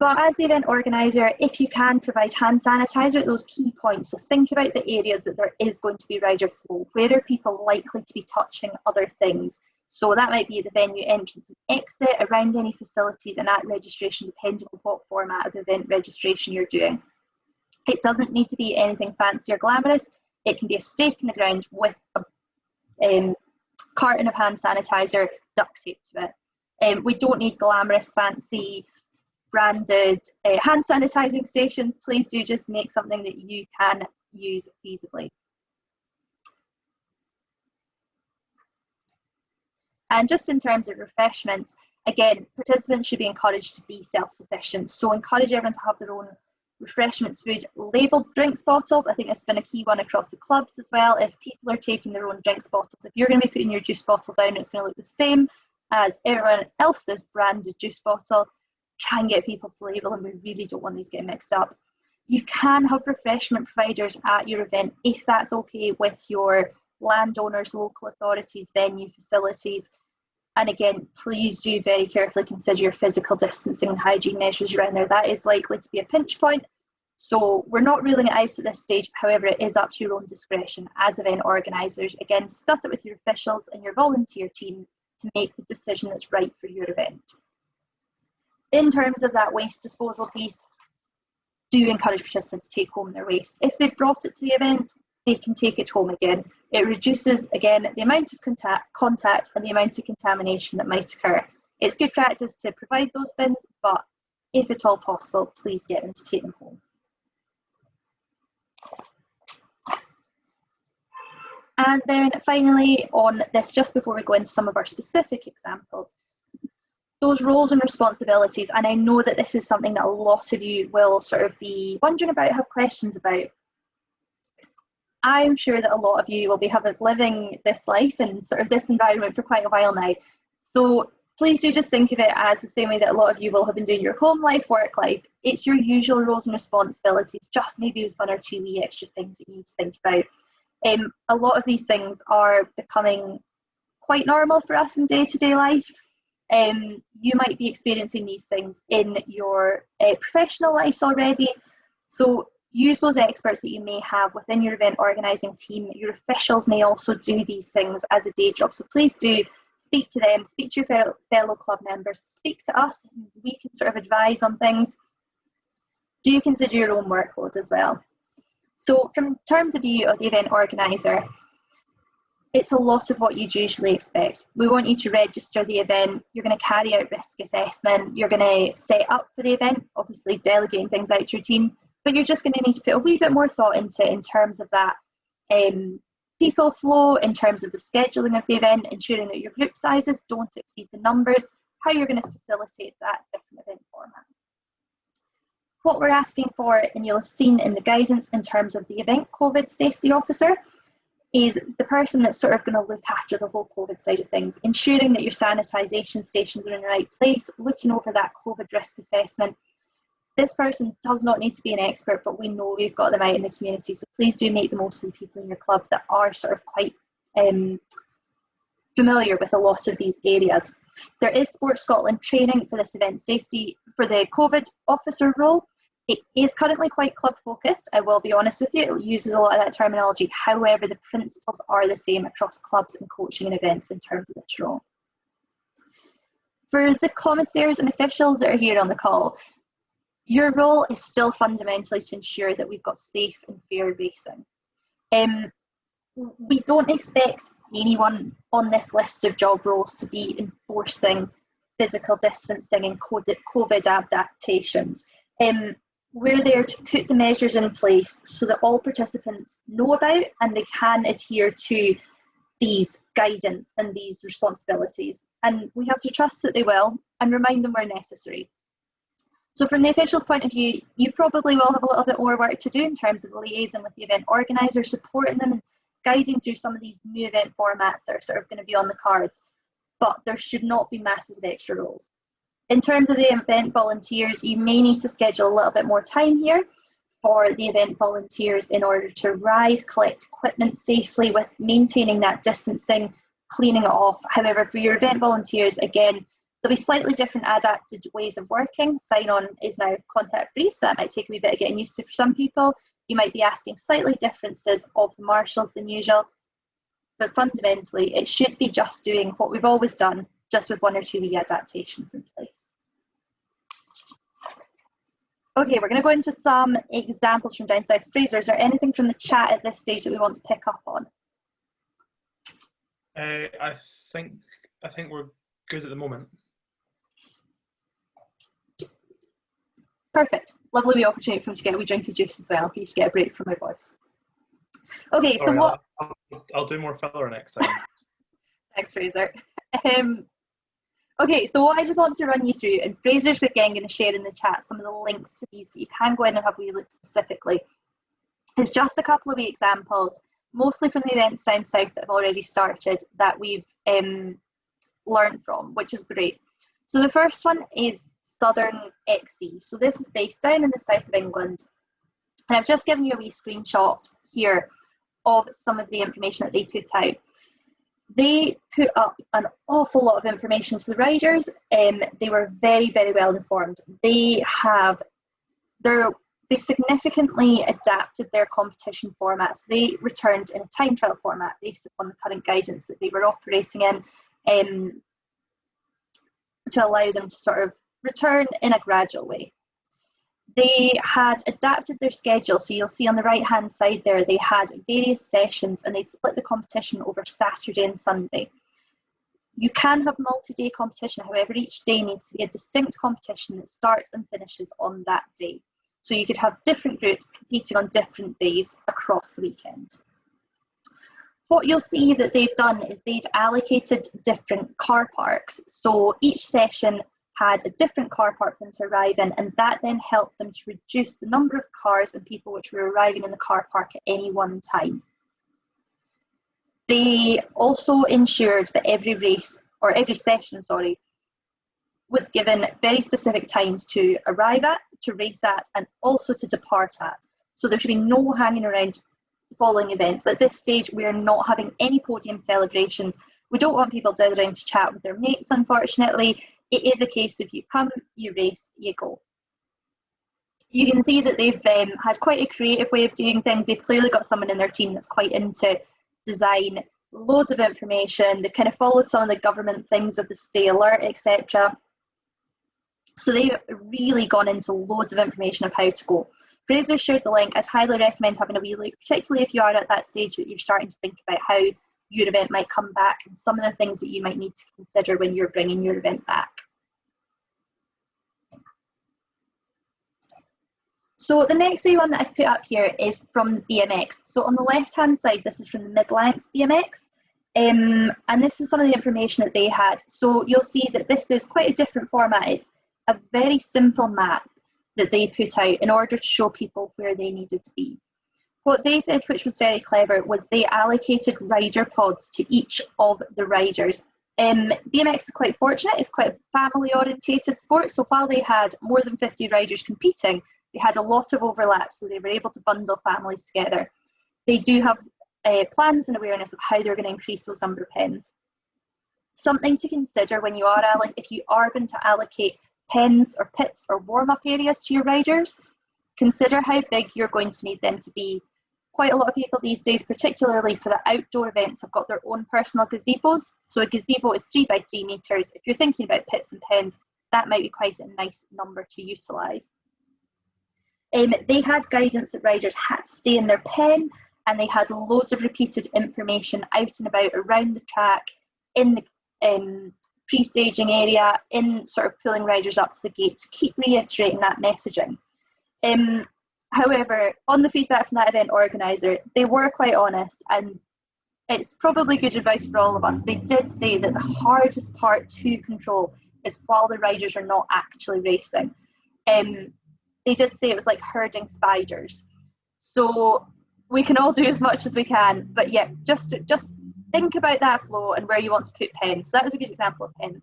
[SPEAKER 1] But as the event organiser, if you can provide hand sanitizer at those key points, so think about the areas that there is going to be rider flow. Where are people likely to be touching other things? So that might be the venue entrance and exit, around any facilities, and at registration, depending on what format of event registration you're doing. It doesn't need to be anything fancy or glamorous. It can be a stake in the ground with a carton of hand sanitizer duct taped to it. We don't need glamorous, fancy, branded hand sanitizing stations. Please do just make something that you can use feasibly. And just in terms of refreshments, again, participants should be encouraged to be self-sufficient. So encourage everyone to have their own refreshments, food, labelled drinks bottles. I think that's been a key one across the clubs as well. If people are taking their own drinks bottles, if you're going to be putting your juice bottle down, it's going to look the same as everyone else's branded juice bottle. Try and get people to label, and we really don't want these getting mixed up. You can have refreshment providers at your event if that's okay with your landowners, local authorities, venue facilities. And again, please do very carefully consider your physical distancing and hygiene measures around there. That is likely to be a pinch point. So we're not ruling it out at this stage. However, it is up to your own discretion as event organisers. Again, discuss it with your officials and your volunteer team to make the decision that's right for your event. In terms of that waste disposal piece, do encourage participants to take home their waste. If they've brought it to the event, they can take it home again. It reduces, again, the amount of contact and the amount of contamination that might occur. It's good practice to provide those bins, but if at all possible, please get them to take them home. And then finally on this, just before we go into some of our specific examples, those roles and responsibilities, and I know that this is something that a lot of you will sort of be wondering about, have questions about. I'm sure that a lot of you will be living this life and sort of this environment for quite a while now. So please do just think of it as the same way that a lot of you will have been doing your home life, work life. It's your usual roles and responsibilities, just maybe with 1 or 2 wee extra things that you need to think about. A lot of these things are becoming quite normal for us in day-to-day life. You might be experiencing these things in your professional lives already. So use those experts that you may have within your event organising team. Your officials may also do these things as a day job. So please do speak to them, speak to your fellow club members, speak to us. We can sort of advise on things. Do consider your own workload as well. So from terms of view of the event organiser, it's a lot of what you'd usually expect. We want you to register the event, you're going to carry out risk assessment, you're going to set up for the event, obviously delegating things out to your team, but you're just going to need to put a wee bit more thought into it in terms of that people flow, in terms of the scheduling of the event, ensuring that your group sizes don't exceed the numbers, how you're going to facilitate that different event format. What we're asking for, and you'll have seen in the guidance in terms of the event COVID safety officer, is the person that's sort of going to look after the whole COVID side of things, ensuring that your sanitisation stations are in the right place, looking over that COVID risk assessment. This person does not need to be an expert, but we know we've got them out in the community, so please do make the most of the people in your club that are sort of quite familiar with a lot of these areas. There is Sport Scotland training for this event safety, for the COVID officer role. It is currently quite club focused, I will be honest with you. It uses a lot of that terminology. However, the principles are the same across clubs and coaching and events in terms of this role. For the commissaires and officials that are here on the call, your role is still fundamentally to ensure that we've got safe and fair racing. We don't expect anyone on this list of job roles to be enforcing physical distancing and COVID adaptations. We're there to put the measures in place so that all participants know about and they can adhere to these guidance and these responsibilities. And we have to trust that they will and remind them where necessary. So from the officials' point of view, you probably will have a little bit more work to do in terms of liaising with the event organisers, supporting them and guiding through some of these new event formats that are sort of going to be on the cards. But there should not be masses of extra roles. In terms of the event volunteers, you may need to schedule a little bit more time here for the event volunteers in order to arrive, collect equipment safely with maintaining that distancing, cleaning it off. However, for your event volunteers, again, there'll be slightly different adapted ways of working. Sign-on is now contact-free, so that might take a wee bit of getting used to for some people. You might be asking slightly differences of the marshals than usual, but fundamentally, it should be just doing what we've always done, just with one or two wee adaptations in place. Okay, we're going to go into some examples from down south. Fraser, is there anything from the chat at this stage that we want to pick up on?
[SPEAKER 3] I think we're good at the moment.
[SPEAKER 1] Perfect. Lovely wee opportunity for me to get a wee drink of juice as well, for you to get a break from my voice. Okay, so what...
[SPEAKER 3] I'll do more filler next time.
[SPEAKER 1] Thanks, Fraser. Okay, so what I just want to run you through, and Fraser's again going to share in the chat some of the links to these so you can go in and have a wee look specifically, is just a couple of wee examples, mostly from the events down south that have already started that we've learned from, which is great. So the first one is Southern XE. So this is based down in the south of England. And I've just given you a wee screenshot here of some of the information that they put out. They put up an awful lot of information to the riders. They were very, very well informed. They've significantly adapted their competition formats. They returned in a time trial format based upon the current guidance that they were operating in, to allow them to sort of return in a gradual way. They had adapted their schedule, so you'll see on the right hand side there they had various sessions and they'd split the competition over Saturday and Sunday. You can have multi-day competition, however each day needs to be a distinct competition that starts and finishes on that day. So you could have different groups competing on different days across the weekend. What you'll see that they've done is they'd allocated different car parks, so each session had a different car park for them to arrive in, and that then helped them to reduce the number of cars and people which were arriving in the car park at any one time. They also ensured that every session, was given very specific times to arrive at, to race at, and also to depart at. So there should be no hanging around following events. At this stage, we are not having any podium celebrations. We don't want people dithering to chat with their mates, unfortunately. It is a case of you come, you race, you go. You can see that they've had quite a creative way of doing things. They've clearly got someone in their team that's quite into design, loads of information. They've kind of followed some of the government things with the stay alert, etc. So they've really gone into loads of information of how to go. Fraser shared the link. I'd highly recommend having a wee look, particularly if you are at that stage that you're starting to think about how your event might come back and some of the things that you might need to consider when you're bringing your event back. So the next wee one that I've put up here is from the BMX. So on the left-hand side, this is from the Mid-Length BMX. And this is some of the information that they had. So you'll see that this is quite a different format. It's a very simple map that they put out in order to show people where they needed to be. What they did, which was very clever, was they allocated rider pods to each of the riders. BMX is quite fortunate. It's quite a family-orientated sport. So while they had more than 50 riders competing, they had a lot of overlap, so they were able to bundle families together. They do have plans and awareness of how they're going to increase those number of pens. Something to consider when you are if you are going to allocate pens or pits or warm-up areas to your riders, Consider how big you're going to need them to be. Quite a lot of people these days, particularly for the outdoor events, have got their own personal gazebos. So a gazebo is 3 by 3 metres. If you're thinking about pits and pens, that might be quite a nice number to utilise. They had guidance that riders had to stay in their pen, and they had loads of repeated information out and about around the track, in the pre-staging area, in sort of pulling riders up to the gate to keep reiterating that messaging. However, on the feedback from that event organiser, they were quite honest, and it's probably good advice for all of us. They did say that the hardest part to control is while the riders are not actually racing. They did say it was like herding spiders. So we can all do as much as we can, but yeah, just think about that flow and where you want to put pens. So that was a good example of pens.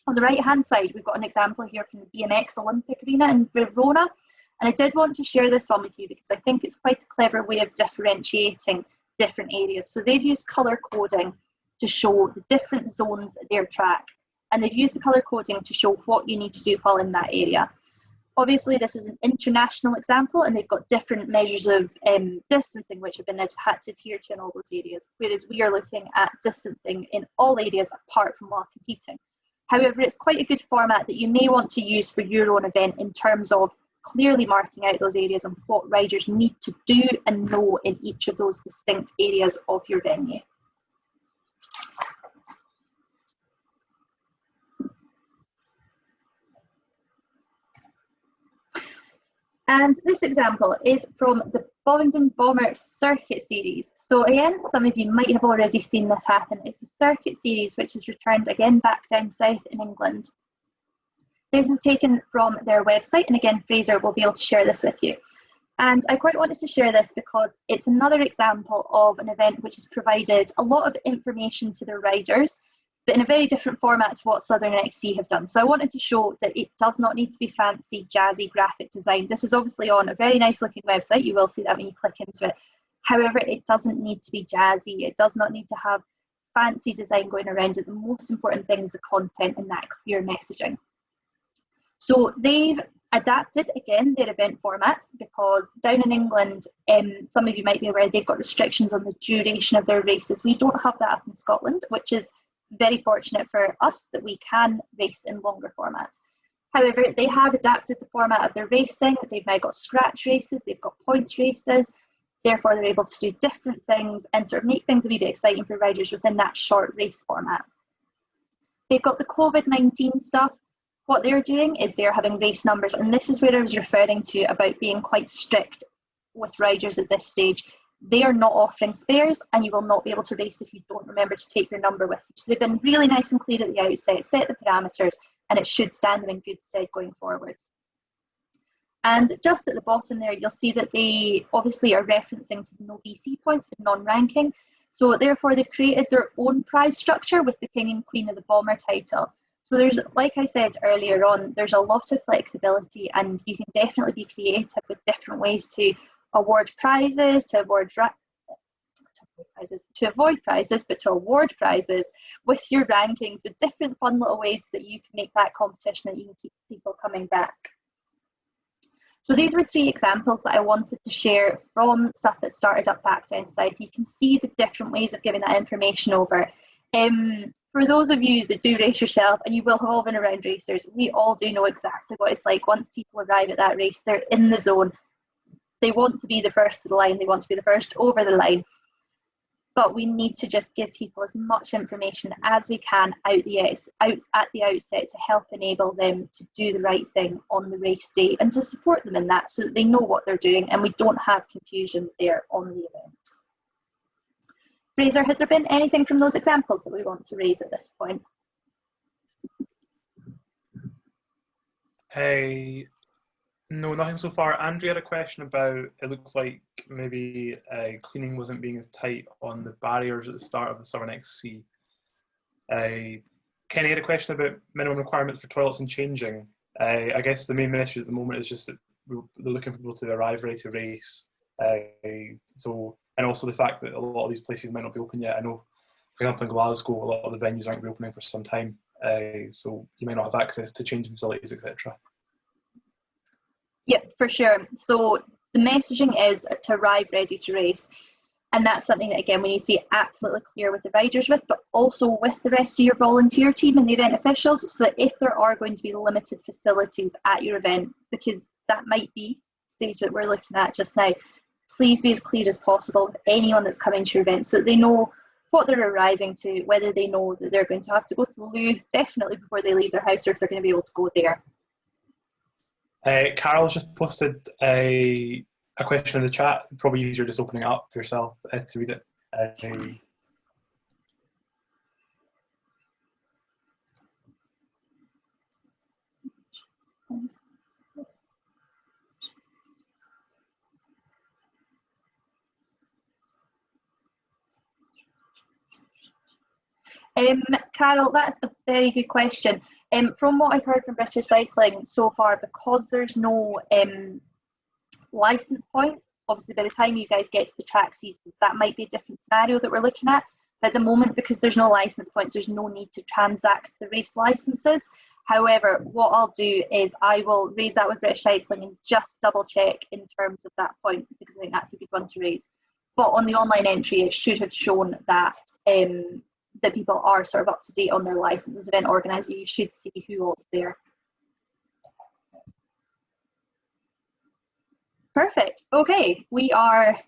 [SPEAKER 1] On the right hand side, we've got an example here from the BMX Olympic Arena in Verona. And I did want to share this on with you because I think it's quite a clever way of differentiating different areas. So they've used colour coding to show the different zones at their track. And they've used the colour coding to show what you need to do while in that area. Obviously, this is an international example, and they've got different measures of distancing which have been had to adhere to in all those areas, whereas we are looking at distancing in all areas apart from while competing. However, it's quite a good format that you may want to use for your own event in terms of clearly marking out those areas and what riders need to do and know in each of those distinct areas of your venue. And this example is from the Bovington Bomber Circuit Series. So again, some of you might have already seen this happen. It's a circuit series which is returned again back down south in England. This is taken from their website, and again, Fraser will be able to share this with you. And I quite wanted to share this because it's another example of an event which has provided a lot of information to their riders, but in a very different format to what Southern XC have done. So I wanted to show that it does not need to be fancy, jazzy graphic design. This is obviously on a very nice looking website. You will see that when you click into it. However, it doesn't need to be jazzy. It does not need to have fancy design going around it. The most important thing is the content and that clear messaging. So they've adapted, again, their event formats because down in England, some of you might be aware, they've got restrictions on the duration of their races. We don't have that up in Scotland, which is very fortunate for us that we can race in longer formats. However, they have adapted the format of their racing. They've now got scratch races, they've got points races, therefore they're able to do different things and sort of make things a wee bit exciting for riders within that short race format. They've got the COVID-19 stuff. What they're doing is they're having race numbers, and this is where I was referring to about being quite strict with riders at this stage. They are not offering spares, and you will not be able to race if you don't remember to take your number with you. So they've been really nice and clear at the outset, set the parameters, and it should stand them in good stead going forwards. And just at the bottom there, you'll see that they obviously are referencing to the no BC points, the non-ranking. So therefore, they've created their own prize structure with the King and Queen of the Bomber title. So there's, like I said earlier on, there's a lot of flexibility, and you can definitely be creative with different ways to award prizes, to avoid prizes with your rankings, with different fun little ways that you can make that competition that you can keep people coming back. So these were 3 examples that I wanted to share from stuff that started up back down south. You can see the different ways of giving that information over. For those of you that do race yourself, and you will have all been around racers, we all do know exactly what it's like. Once people arrive at that race, they're in the zone. They want to be the first to the line. They want to be the first over the line. But we need to just give people as much information as we can at the outset to help enable them to do the right thing on the race day and to support them in that so that they know what they're doing and we don't have confusion there on the event. Fraser, has there been anything from those examples that we want to raise at this point?
[SPEAKER 3] No, nothing so far. Andrew had a question about, it looked like maybe cleaning wasn't being as tight on the barriers at the start of the Southern XC. Kenny had a question about minimum requirements for toilets and changing. I guess the main issue at the moment is just that they're looking for people to arrive ready to race. And also the fact that a lot of these places might not be open yet. I know, for example, in Glasgow, a lot of the venues aren't reopening for some time. So you might not have access to changing facilities, etc.
[SPEAKER 1] Yep, for sure. So the messaging is to arrive ready to race. And that's something that, again, we need to be absolutely clear with the riders with, but also with the rest of your volunteer team and the event officials, so that if there are going to be limited facilities at your event, because that might be the stage that we're looking at just now, please be as clear as possible with anyone that's coming to your event so that they know what they're arriving to, whether they know that they're going to have to go to the loo definitely before they leave their house, or if they're going to be able to go there.
[SPEAKER 3] Carol's just posted a question in the chat. Probably easier just opening it up yourself to read it.
[SPEAKER 1] Carol, that's a very good question. From what I've heard from British Cycling so far, because there's no licence points, obviously by the time you guys get to the track season, that might be a different scenario that we're looking at. But at the moment, because there's no licence points, there's no need to transact the race licences. However, what I'll do is I will raise that with British Cycling and just double check in terms of that point, because I think that's a good one to raise. But on the online entry, it should have shown that that people are sort of up to date on their licence. As event organiser, you should see who all's there. Perfect. Okay, we are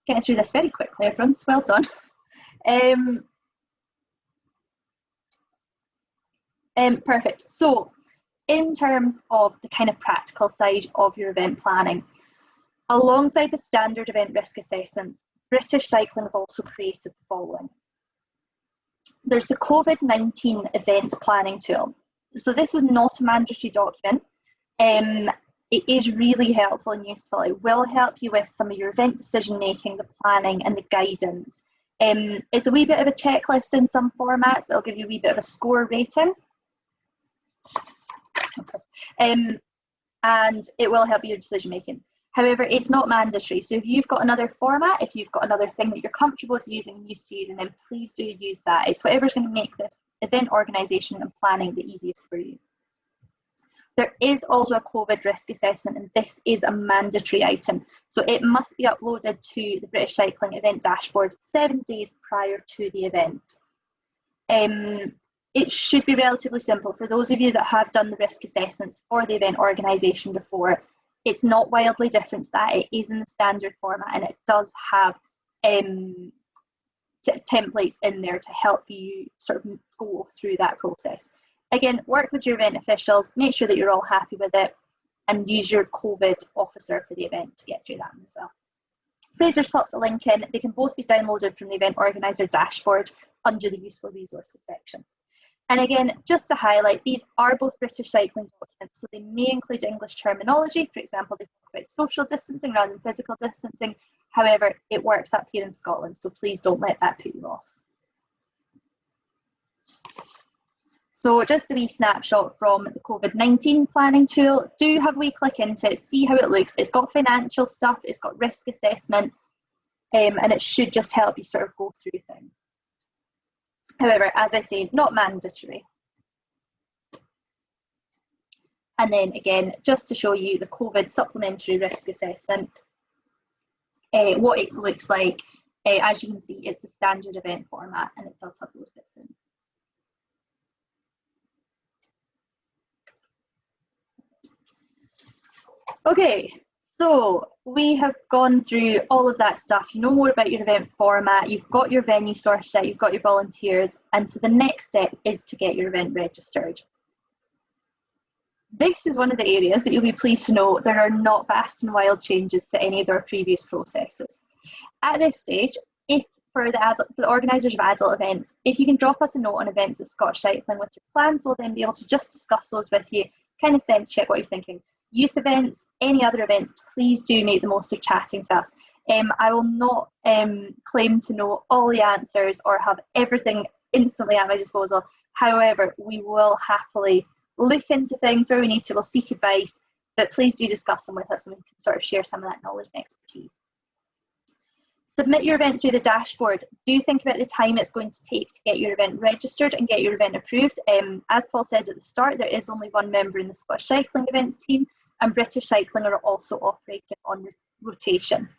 [SPEAKER 1] getting through this very quickly, everyone. Well done. Perfect. So, in terms of the kind of practical side of your event planning, alongside the standard event risk assessments, British Cycling have also created the following. There's the COVID-19 event planning tool. So this is not a mandatory document. It is really helpful and useful. It will help you with some of your event decision making, the planning and the guidance. It's a wee bit of a checklist in some formats. It'll give you a wee bit of a score rating. And it will help your decision making. However, it's not mandatory. So if you've got another format, if you've got another thing that you're comfortable with using and used to using, then please do use that. It's whatever's going to make this event organisation and planning the easiest for you. There is also a COVID risk assessment, and this is a mandatory item. So it must be uploaded to the British Cycling event dashboard 7 days prior to the event. It should be relatively simple. For those of you that have done the risk assessments for the event organisation before, it's not wildly different to that. It is in the standard format, and it does have templates in there to help you sort of go through that process. Again, work with your event officials, make sure that you're all happy with it, and use your COVID officer for the event to get through that as well. Fraser's popped the link in. They can both be downloaded from the event organiser dashboard under the useful resources section. And again, just to highlight, these are both British Cycling documents, so they may include English terminology. For example, they talk about social distancing rather than physical distancing. However, it works up here in Scotland, so please don't let that put you off. So just a wee snapshot from the COVID-19 planning tool. Do have a wee click into it, see how it looks. It's got financial stuff, it's got risk assessment, and it should just help you sort of go through things. However, as I say, not mandatory. And then again, just to show you the COVID supplementary risk assessment, what it looks like, as you can see, it's a standard event format, and it does have those bits in. Okay, so we have gone through all of that stuff. You know more about your event format, you've got your venue sorted out, you've got your volunteers, and so the next step is to get your event registered. This is one of the areas that you'll be pleased to know there are not vast and wild changes to any of our previous processes. At this stage, if for the organisers of adult events, if you can drop us a note on events at Scottish Cycling with your plans, we'll then be able to just discuss those with you, kind of sense check what you're thinking. Youth events, any other events, please do make the most of chatting to us. I will not claim to know all the answers or have everything instantly at my disposal. However, we will happily look into things where we need to. We'll seek advice, but please do discuss them with us and we can sort of share some of that knowledge and expertise. Submit your event through the dashboard. Do think about the time it's going to take to get your event registered and get your event approved. As Paul said at the start, there is only one member in the Scottish Cycling events team, and British Cycling are also operating on rotation.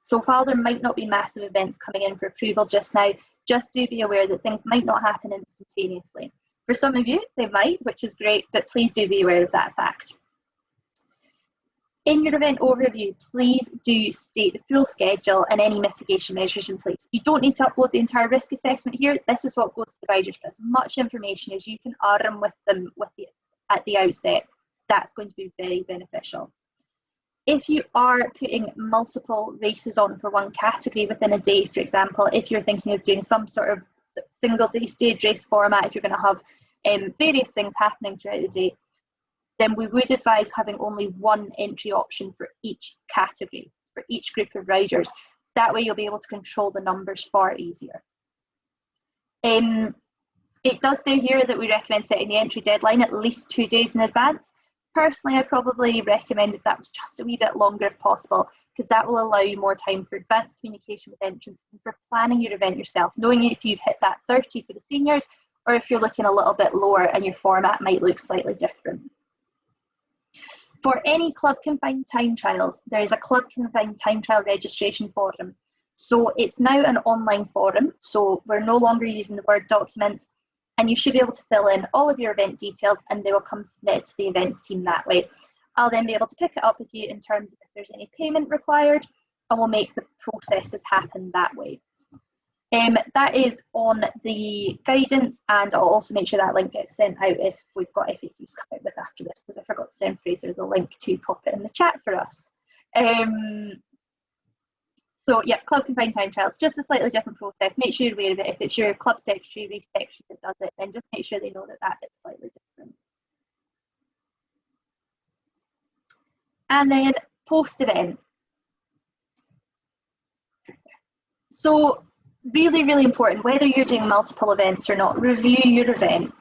[SPEAKER 1] So while there might not be massive events coming in for approval just now, just do be aware that things might not happen instantaneously. For some of you, they might, which is great, but please do be aware of that fact. In your event overview, please do state the full schedule and any mitigation measures in place. You don't need to upload the entire risk assessment here. This is what goes to the riders. As much information as you can arm with them at the outset, that's going to be very beneficial. If you are putting multiple races on for one category within a day, for example, if you're thinking of doing some sort of single day stage race format, if you're going to have various things happening throughout the day, then we would advise having only one entry option for each category, for each group of riders. That way you'll be able to control the numbers far easier. It does say here that we recommend setting the entry deadline at least 2 days in advance. Personally, I probably recommend if that was just a wee bit longer if possible, because that will allow you more time for advanced communication with entrants and for planning your event yourself, knowing if you've hit that 30 for the seniors or if you're looking a little bit lower and your format might look slightly different. For any club confined time trials, there is a club confined time trial registration forum. So it's now an online forum, so we're no longer using the Word documents, and you should be able to fill in all of your event details and they will come submitted to the events team that way. I'll then be able to pick it up with you in terms of if there's any payment required, and we'll make the processes happen that way. That is on the guidance, and I'll also make sure that link gets sent out if we've got FAQs come out with after this, because I forgot to send Fraser the link to pop it in the chat for us. So yeah, club confined time trials, just a slightly different process. Make sure you're aware of it. If it's your club secretary, race secretary that does it, then just make sure they know that that is slightly different. And then post-event. So really, really important, whether you're doing multiple events or not, review your event.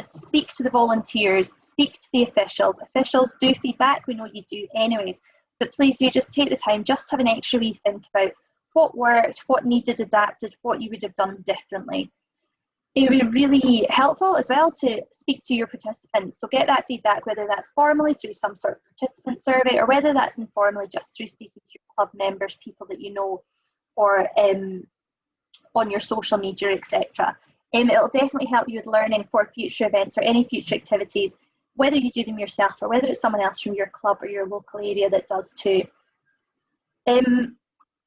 [SPEAKER 1] Speak to the volunteers, speak to the officials. Officials do feedback, we know you do anyways, but please do just take the time, just have an extra wee think about what worked, what needed adapted, what you would have done differently. It would be really helpful as well to speak to your participants. So get that feedback, whether that's formally through some sort of participant survey or whether that's informally just through speaking to your club members, people that you know, or on your social media, etc. It'll definitely help you with learning for future events or any future activities, whether you do them yourself or whether it's someone else from your club or your local area that does too.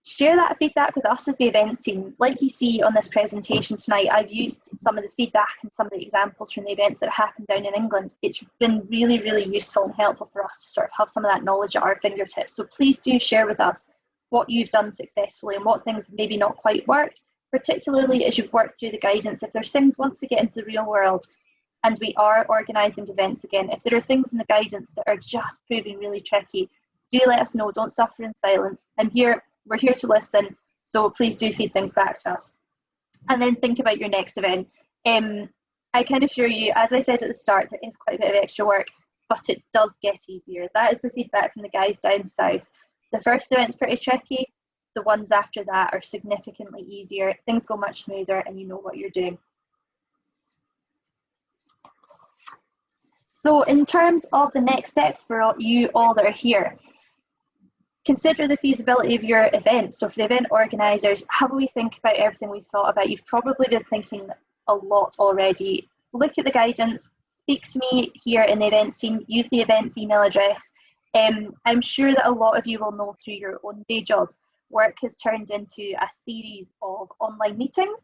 [SPEAKER 1] Share that feedback with us as the events team. Like you see on this presentation tonight, I've used some of the feedback and some of the examples from the events that happened down in England. It's been really, really useful and helpful for us to sort of have some of that knowledge at our fingertips. So please do share with us what you've done successfully and what things maybe not quite worked, particularly as you've worked through the guidance. If there's things once we get into the real world and we are organising events again, if there are things in the guidance that are just proving really tricky, do let us know. Don't suffer in silence. We're here to listen, so please do feed things back to us. And then think about your next event. I can assure you, as I said at the start, there is quite a bit of extra work, but it does get easier. That is the feedback from the guys down south. The first event's pretty tricky. The ones after that are significantly easier. Things go much smoother and you know what you're doing. So in terms of the next steps for you all that are here, consider the feasibility of your event. So for the event organisers, have a wee think about everything we've thought about. You've probably been thinking a lot already. Look at the guidance, speak to me here in the events team, use the events email address. I'm sure that a lot of you will know through your own day jobs, work has turned into a series of online meetings,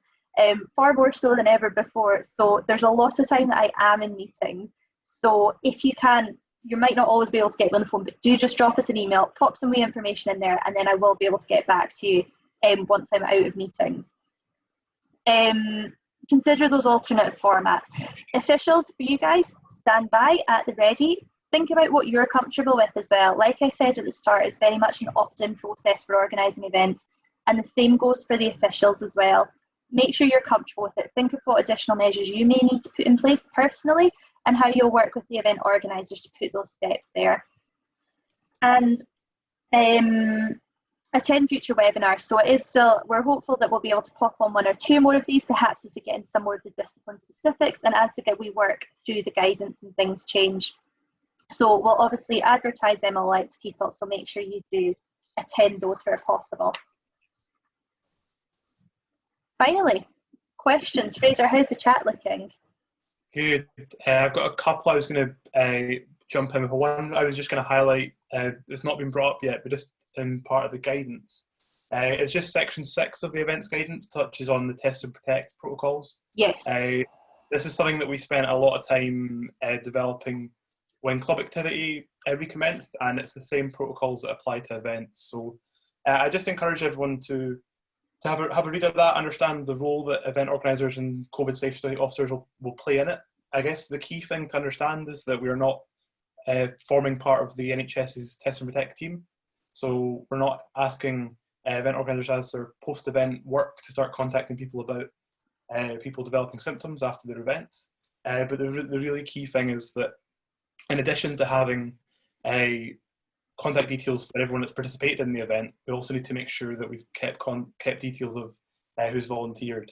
[SPEAKER 1] far more so than ever before. So there's a lot of time that I am in meetings. So if you can, you might not always be able to get me on the phone, but do just drop us an email, pop some wee information in there, and then I will be able to get back to you once I'm out of meetings. Consider those alternate formats. Officials, for you guys, stand by at the ready. Think about what you're comfortable with as well. Like I said at the start, it's very much an opt-in process for organising events, and the same goes for the officials as well. Make sure you're comfortable with it. Think of what additional measures you may need to put in place personally and how you'll work with the event organisers to put those steps there. And attend future webinars. So it is still, we're hopeful that we'll be able to pop on 1 or 2 more of these, perhaps as we get into some more of the discipline specifics and as we work through the guidance and things change. So we'll obviously advertise them all out to people, so make sure you do attend those where possible. Finally, questions. Fraser, how's the chat looking?
[SPEAKER 3] Good. I've got a couple I was going to jump in with. One I was just going to highlight, it's not been brought up yet, but just in part of the guidance. It's just section 6 of the events guidance touches on the test and protect protocols.
[SPEAKER 1] Yes.
[SPEAKER 3] This is something that we spent a lot of time developing when club activity recommenced, and it's the same protocols that apply to events. So I just encourage everyone to have a read of that, understand the role that event organisers and COVID safety officers will play in it. I guess the key thing to understand is that we are not forming part of the NHS's test and protect team. So we're not asking event organisers as their post-event work to start contacting people about people developing symptoms after their events. But the really key thing is that in addition to having contact details for everyone that's participated in the event, we also need to make sure that we've kept details of who's volunteered.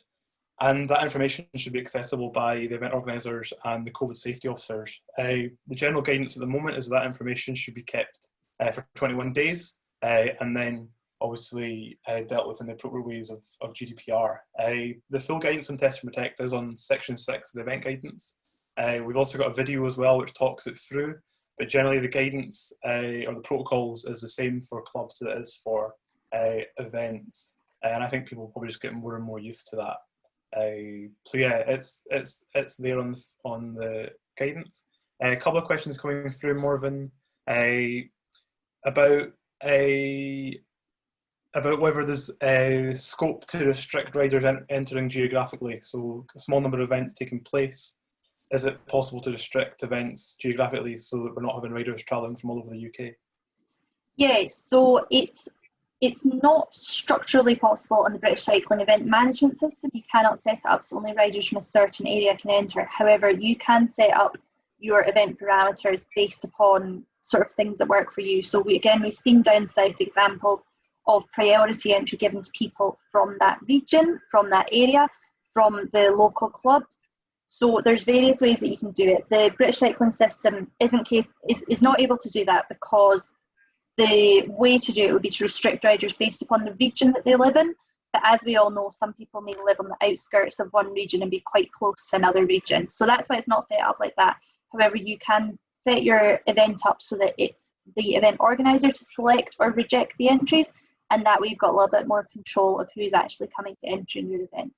[SPEAKER 3] And that information should be accessible by the event organisers and the COVID safety officers. The general guidance at the moment is that information should be kept for 21 days and then obviously dealt with in the appropriate ways of GDPR. The full guidance on Test and Protect is on section 6 of the event guidance. We've also got a video as well which talks it through, but generally the guidance or the protocols is the same for clubs that it is for events. And I think people will probably just get more and more used to that. So yeah, it's there on the guidance. A couple of questions coming through, Morven, about whether there's scope to restrict riders entering geographically. So a small number of events taking place. Is it possible to restrict events geographically so that we're not having riders travelling from all over the UK?
[SPEAKER 1] Yeah, so it's not structurally possible on the British Cycling Event Management System. You cannot set it up so only riders from a certain area can enter. However, you can set up your event parameters based upon sort of things that work for you. So we've seen down south examples of priority entry given to people from that region, from that area, from the local clubs. So there's various ways that you can do it. The British Cycling System is not able to do that because the way to do it would be to restrict riders based upon the region that they live in. But as we all know, some people may live on the outskirts of one region and be quite close to another region. So that's why it's not set up like that. However, you can set your event up so that it's the event organiser to select or reject the entries, and that way you've got a little bit more control of who's actually coming to enter in your event.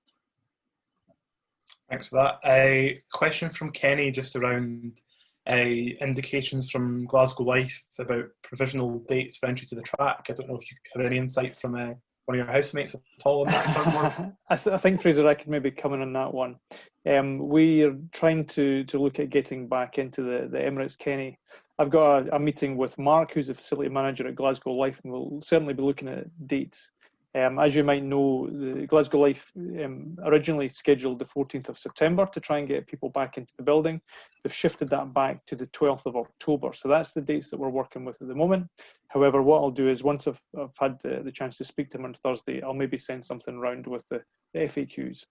[SPEAKER 3] Thanks for that. A question from Kenny just around indications from Glasgow Life about provisional dates for entry to the track. I don't know if you have any insight from one of your housemates at all on that.
[SPEAKER 2] I think, Fraser, I could maybe come in on that one. We are trying to look at getting back into the Emirates, Kenny. I've got a meeting with Mark, who's the facility manager at Glasgow Life, and we'll certainly be looking at dates. As you might know, the Glasgow Life originally scheduled the 14th of September to try and get people back into the building. They've shifted that back to the 12th of October. So that's the dates that we're working with at the moment. However, what I'll do is once I've had the chance to speak to them on Thursday, I'll maybe send something around with the FAQs.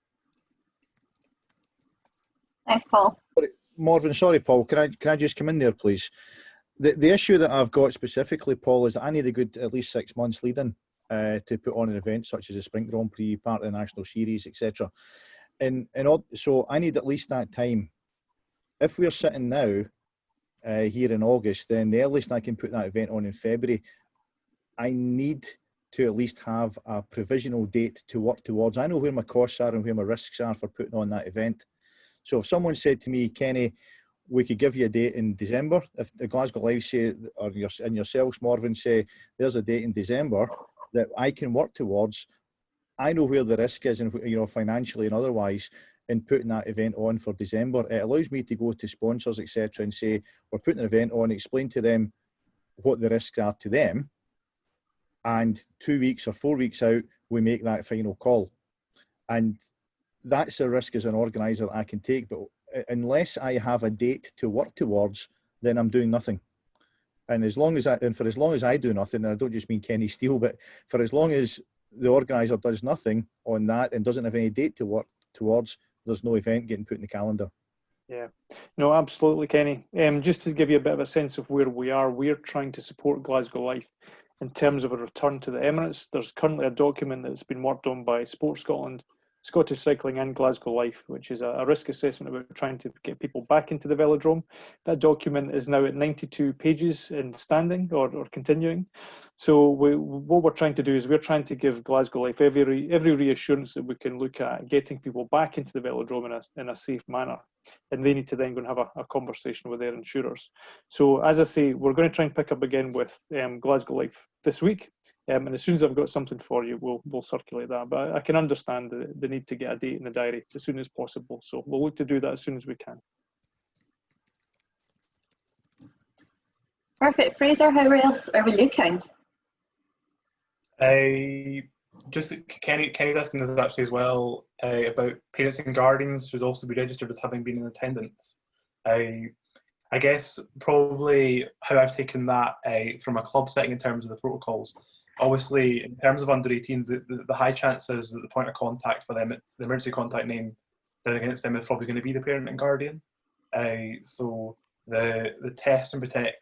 [SPEAKER 1] Thanks, Paul.
[SPEAKER 4] Morven, sorry, Paul, can I just come in there, please? The issue that I've got specifically, Paul, is that I need a good at least 6 months lead-in to put on an event such as a Sprint Grand Prix, part of the National Series, etc. So I need at least that time. If we're sitting now here in August, then the earliest I can put that event on in February. I need to at least have a provisional date to work towards. I know where my costs are and where my risks are for putting on that event. So if someone said to me, Kenny, we could give you a date in December, if the Glasgow Live say, or yourselves, Morven, say there's a date in December that I can work towards, I know where the risk is, and financially and otherwise, in putting that event on for December. It allows me to go to sponsors, etc., and say we're putting an event on, explain to them what the risks are to them, and 2 weeks or 4 weeks out, we make that final call. And that's a risk as an organiser I can take, but unless I have a date to work towards, then I'm doing nothing. And for as long as I do nothing, and I don't just mean Kenny Steele, but for as long as the organiser does nothing on that and doesn't have any date to work towards, there's no event getting put in the calendar.
[SPEAKER 2] Yeah, no, absolutely, Kenny. Just to give you a bit of a sense of where we are, we're trying to support Glasgow Life in terms of a return to the Emirates. There's currently a document that's been worked on by Sport Scotland, Scottish Cycling and Glasgow Life, which is a risk assessment about trying to get people back into the velodrome. That document is now at 92 pages in standing or continuing. So what we're trying to do is we're trying to give Glasgow Life every reassurance that we can look at getting people back into the velodrome in a safe manner. And they need to then go and have a conversation with their insurers. So as I say, we're going to try and pick up again with Glasgow Life this week. And as soon as I've got something for you, we'll circulate that. But I can understand the need to get a date in the diary as soon as possible. So we'll look to do that as soon as we can.
[SPEAKER 1] Perfect. Fraser, how else are we looking?
[SPEAKER 3] Just Kenny's asking us actually as well about parents and guardians should also be registered as having been in attendance. I guess probably how I've taken that from a club setting in terms of the protocols. Obviously, in terms of under 18s, the high chance is that the point of contact for them, the emergency contact name then against them is probably going to be the parent and guardian. So the test and protect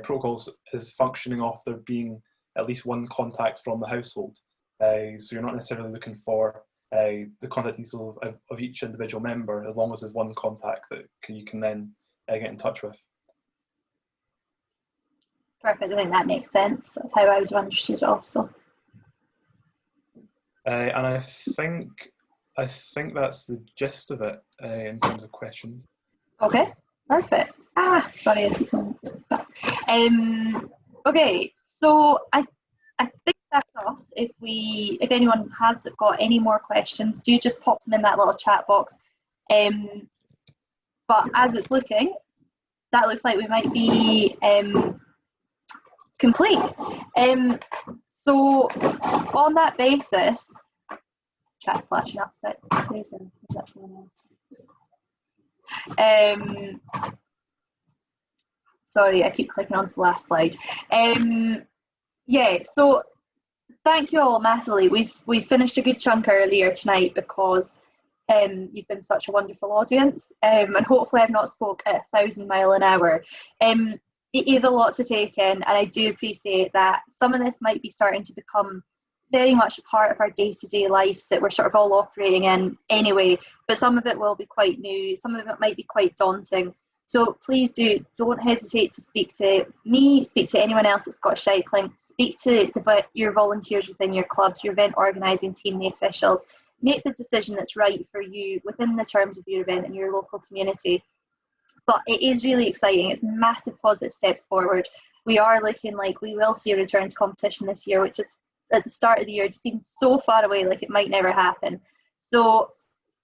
[SPEAKER 3] protocols is functioning off there being at least one contact from the household. So you're not necessarily looking for the contact details of each individual member, as long as there's one contact that you can then get in touch with.
[SPEAKER 1] Perfect. I think that makes sense. That's how I would have understood it also.
[SPEAKER 2] And I think that's the gist of it in terms of questions.
[SPEAKER 1] Okay, perfect. Sorry, I keep on that. Okay, so I think that's us. If anyone has got any more questions, do just pop them in that little chat box. But as it's looking, that looks like we might be complete. So on that basis, chat's flashing up. Is that someone else? Sorry, I keep clicking on to the last slide. Yeah, so thank you all massively. We've finished a good chunk earlier tonight because you've been such a wonderful audience, and hopefully I've not spoke at 1,000 miles an hour. It is a lot to take in, and I do appreciate that some of this might be starting to become very much a part of our day-to-day lives that we're sort of all operating in anyway, but some of it will be quite new, some of it might be quite daunting. So please don't hesitate to speak to me, speak to anyone else at Scottish Cycling, speak to your volunteers within your clubs, your event organising team, the officials. Make the decision that's right for you within the terms of your event and your local community. But it is really exciting. It's massive positive steps forward. We are looking like we will see a return to competition this year, which is at the start of the year, it seemed so far away, like it might never happen. So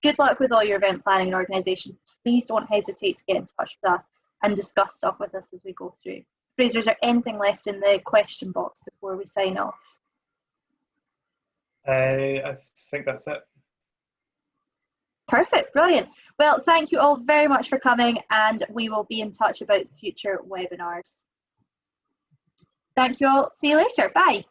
[SPEAKER 1] good luck with all your event planning and organisation. Please don't hesitate to get in touch with us and discuss stuff with us as we go through. Fraser, is there anything left in the question box before we sign off?
[SPEAKER 2] I think that's it.
[SPEAKER 1] Perfect, brilliant. Well, thank you all very much for coming, and we will be in touch about future webinars. Thank you all. See you later. Bye.